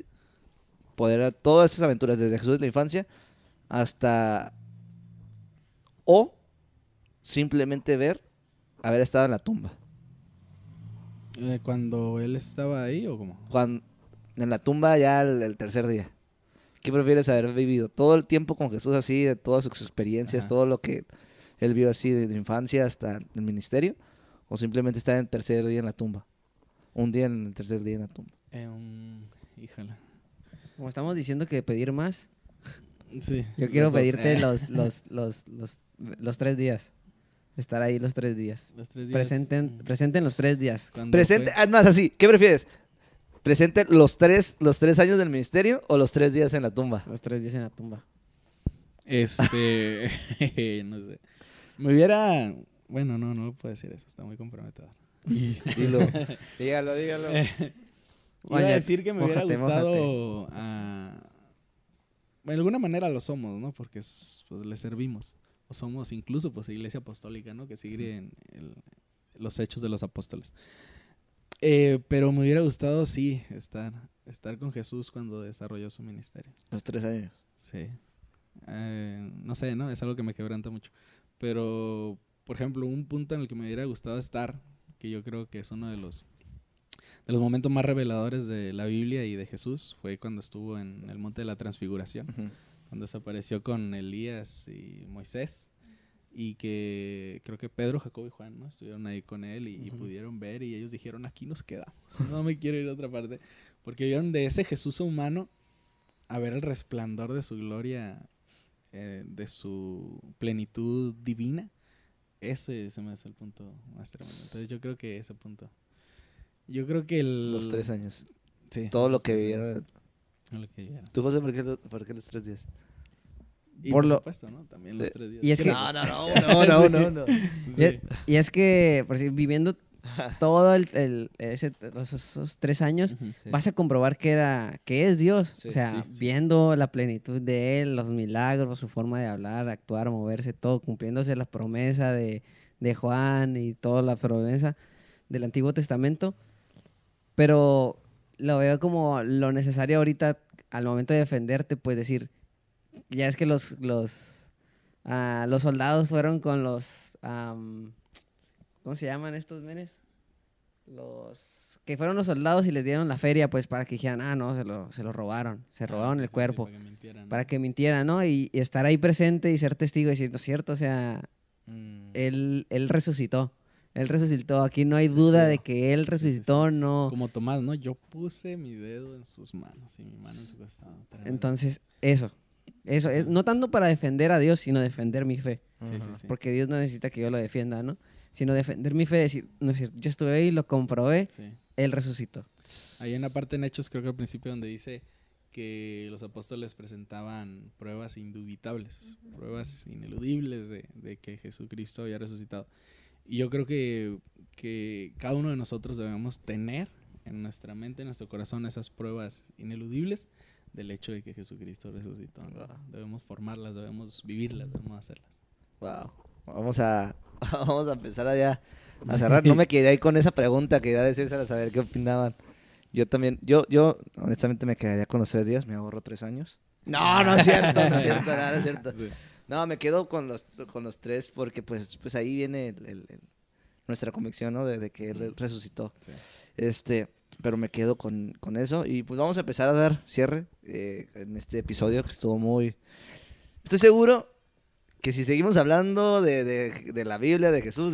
poder todas esas aventuras desde Jesús de la infancia hasta... O simplemente haber estado en la tumba. ¿Cuando él estaba ahí o cómo? En la tumba ya el tercer día. ¿Qué prefieres haber vivido? Todo el tiempo con Jesús así, de todas sus experiencias, todo lo que él vio así de infancia hasta el ministerio, o simplemente estar en el tercer día en la tumba. Un día en el tercer día en la tumba. Híjole. Como estamos diciendo que pedir más, sí, yo quiero pedirte los 3 días. Estar ahí los 3 días. Los 3 días. Presenten los 3 días. Es más así, ¿qué prefieres? ¿Presente los tres años del ministerio o los 3 días en la tumba? Los 3 días en la tumba. No sé. Me hubiera... Bueno, no lo puedo decir eso. Está muy comprometedor. Dilo. Dígalo. Iba a decir que me hubiera gustado... de alguna manera lo somos, ¿no? Porque pues, le servimos. O somos incluso pues iglesia apostólica, ¿no? Que sigue en los hechos de los apóstoles. Pero me hubiera gustado, sí, estar con Jesús cuando desarrolló su ministerio. Los 3 años. Sí. No sé, ¿no? Es algo que me quebranta mucho. Pero, por ejemplo, un punto en el que me hubiera gustado estar, que yo creo que es uno de los momentos más reveladores de la Biblia y de Jesús, fue cuando estuvo en el Monte de la Transfiguración, cuando se apareció con Elías y Moisés, y que creo que Pedro, Jacobo y Juan, ¿no? Estuvieron ahí con él y pudieron ver, y ellos dijeron, aquí nos quedamos, no me quiero ir a otra parte, porque vieron de ese Jesús humano a ver el resplandor de su gloria, de su plenitud divina. Ese se me hace el punto más tremendo. Entonces yo creo que ese punto, yo creo que los 3 años. Sí. Todo lo que vivieron. ¿Tú, José, por qué los 3 días? Y por supuesto, ¿no? También los 3 días. Y es que... No. Sí. Y es que, por si, viviendo todo esos 3 años, Sí. vas a comprobar que es Dios. Sí, o sea, sí. viendo la plenitud de Él, los milagros, su forma de hablar, actuar, moverse, todo, cumpliéndose la promesa de Juan y toda la promesa del Antiguo Testamento. Pero lo veo como lo necesario ahorita al momento de defenderte, pues decir, ya es que los soldados fueron con los... ¿cómo se llaman estos menes? Los que fueron los soldados y les dieron la feria, pues para que dijeran, no, se lo robaron, se robaron Sí, el sí, cuerpo, para que mintieran, ¿no? para que mintieran, ¿no? Y estar ahí presente y ser testigo y decir, no es cierto, o sea, él resucitó. Él resucitó. Aquí no hay duda de que él resucitó, Sí, sí. no. Es como Tomás, ¿no? Yo puse mi dedo en sus manos y mi mano en su costado. Entonces, eso es no tanto para defender a Dios, sino defender mi fe. Sí, sí, sí. Porque Dios no necesita que yo lo defienda, ¿no? Sino defender mi fe, decir, no es cierto, yo estuve ahí, lo comprobé, Sí. él resucitó. Hay una parte en Hechos, creo que al principio, donde dice que los apóstoles presentaban pruebas indubitables, pruebas ineludibles de que Jesucristo había resucitado. Y yo creo que cada uno de nosotros debemos tener en nuestra mente, en nuestro corazón, esas pruebas ineludibles del hecho de que Jesucristo resucitó, ¿no? Debemos formarlas, debemos vivirlas, debemos hacerlas. Wow. Vamos a empezar allá a cerrar. No me quedé ahí con esa pregunta, quería decírsela, saber qué opinaban. Yo también, yo honestamente me quedaría con los 3 días, me ahorro 3 años. No es cierto, no es cierto, no es cierto. Sí. No, me quedo con los 3 porque pues ahí viene nuestra convicción, ¿no? De que él resucitó. Sí. Pero me quedo con eso y pues vamos a empezar a dar cierre en este episodio que estuvo muy... Estoy seguro que si seguimos hablando de la Biblia, de Jesús,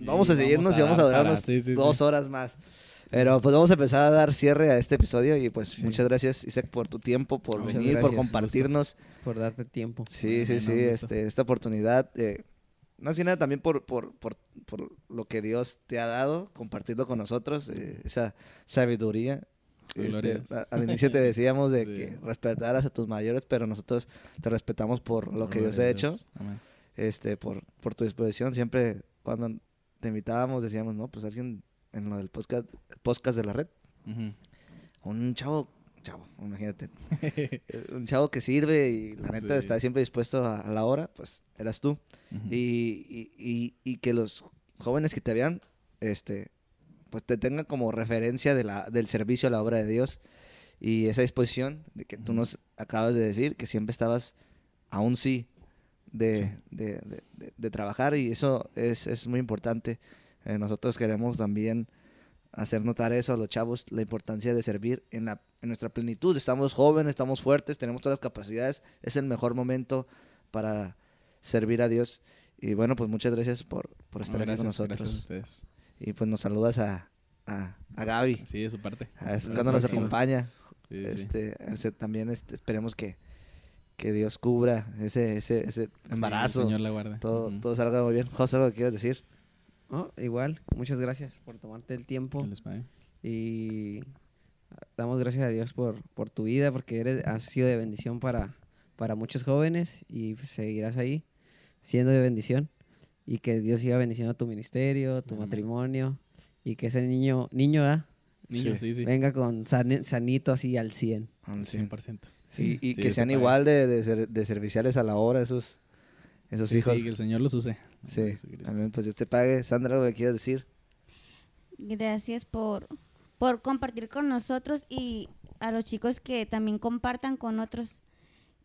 vamos a seguirnos y vamos a durarnos 2 horas más. Pero pues vamos a empezar a dar cierre a este episodio y pues muchas gracias, Isaac, por tu tiempo, por Muchas venir, por gracias. compartirnos. Por darte tiempo. Sí, Bueno, sí, un gusto. esta oportunidad. Más que nada también por lo que Dios te ha dado, compartirlo con nosotros, esa sabiduría. Gloria a Dios. Al inicio te decíamos de Sí. que respetaras a tus mayores, pero nosotros te respetamos por lo que Dios Gloria ha a hecho, Amén. por tu disposición. Siempre cuando te invitábamos decíamos, no, pues alguien en lo del podcast de la red, Ujú. un chavo, imagínate, un chavo que sirve y la neta Sí. está siempre dispuesto a la hora, pues eras tú. Ujú. Y que los jóvenes que te vean, pues te tengan como referencia del servicio a la obra de Dios y esa disposición de que tú nos acabas de decir, que siempre estabas a un sí de trabajar y eso es muy importante. Nosotros queremos también hacer notar eso a los chavos, la importancia de servir en nuestra plenitud. Estamos jóvenes, estamos fuertes, tenemos todas las capacidades, es el mejor momento para servir a Dios. Y bueno, pues muchas gracias por estar aquí con nosotros. Gracias a ustedes. Y pues nos saludas a Gaby, Sí, de su parte. cuando nos próxima. acompaña. Sí, sí. También esperemos que Dios cubra ese embarazo. Sí, el Señor la guarde. Todo, Ujú. todo salga muy bien. José, ¿algo que quieras decir? No, igual, muchas gracias por tomarte el tiempo. Que les pague. Y damos gracias a Dios por tu vida, porque has sido de bendición para muchos jóvenes y pues, seguirás ahí siendo de bendición. Y que Dios siga bendiciendo tu ministerio, tu Amén. matrimonio, y que ese niño, Niños, sí. venga con sanito así al 100. Al 100%. Sí, y Sí, que está sean padre. igual de serviciales a la hora esos Sí, hijos. sí, que el Señor los use. Sí, Jesucristo. amén. Pues Dios te pague. Sandra, ¿algo que quieras decir? Gracias por compartir con nosotros y a los chicos que también compartan con otros.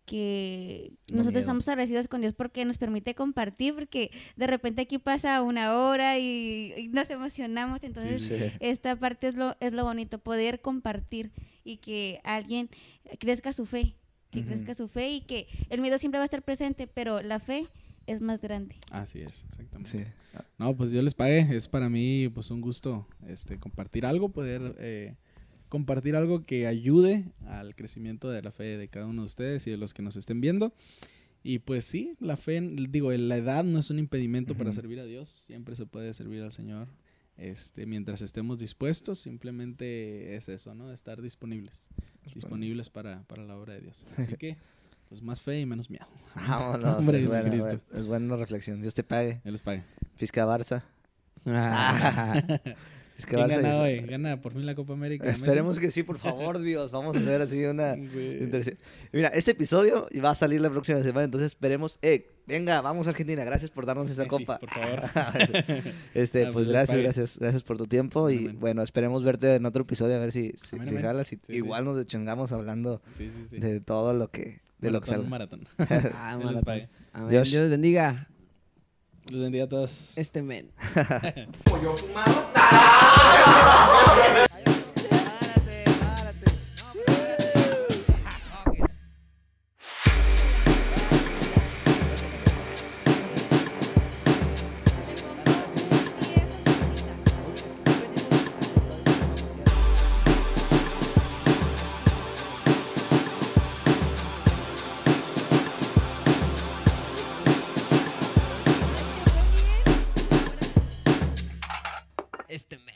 Que No nosotros miedo. estamos agradecidos con Dios porque nos permite compartir, porque de repente aquí pasa una hora y nos emocionamos. Entonces, Sí. esta parte es lo bonito, poder compartir y que alguien crezca su fe, y que el miedo siempre va a estar presente, pero la fe es más grande. Así es, exactamente. Sí. No, pues Dios les pague. Es para mí pues un gusto compartir algo, poder compartir algo que ayude al crecimiento de la fe de cada uno de ustedes y de los que nos estén viendo. Y pues sí, la fe, la edad no es un impedimento para servir a Dios. Siempre se puede servir al Señor. Mientras estemos dispuestos, simplemente es eso, ¿no? Estar disponibles para la obra de Dios. Así que, pues más fe y menos miedo. Vámonos. Hombre, es buena, Jesucristo. es buena reflexión. Dios te pague. Él les pague. Fisca Barça. Es que ¿Quién Barça y gana eso. hoy? ¿Gana por fin la Copa América? Esperemos que sí, por favor, Dios. Vamos a hacer así una... Sí. interesante. Mira, este episodio va a salir la próxima semana, entonces esperemos... venga, vamos a Argentina. Gracias por darnos esa Messi, copa. por favor. Pues les gracias, pague. gracias por tu tiempo. Y Amén. bueno, esperemos verte en otro episodio a ver si Amén, si amén. jalas. Y Sí, igual sí. nos chingamos hablando Sí. de todo lo que... De lo que salga. Maratón. Ah, Él les maratón. pague. Amén. Josh. Dios les bendiga. Los bendiga a todos. Este men. Este men.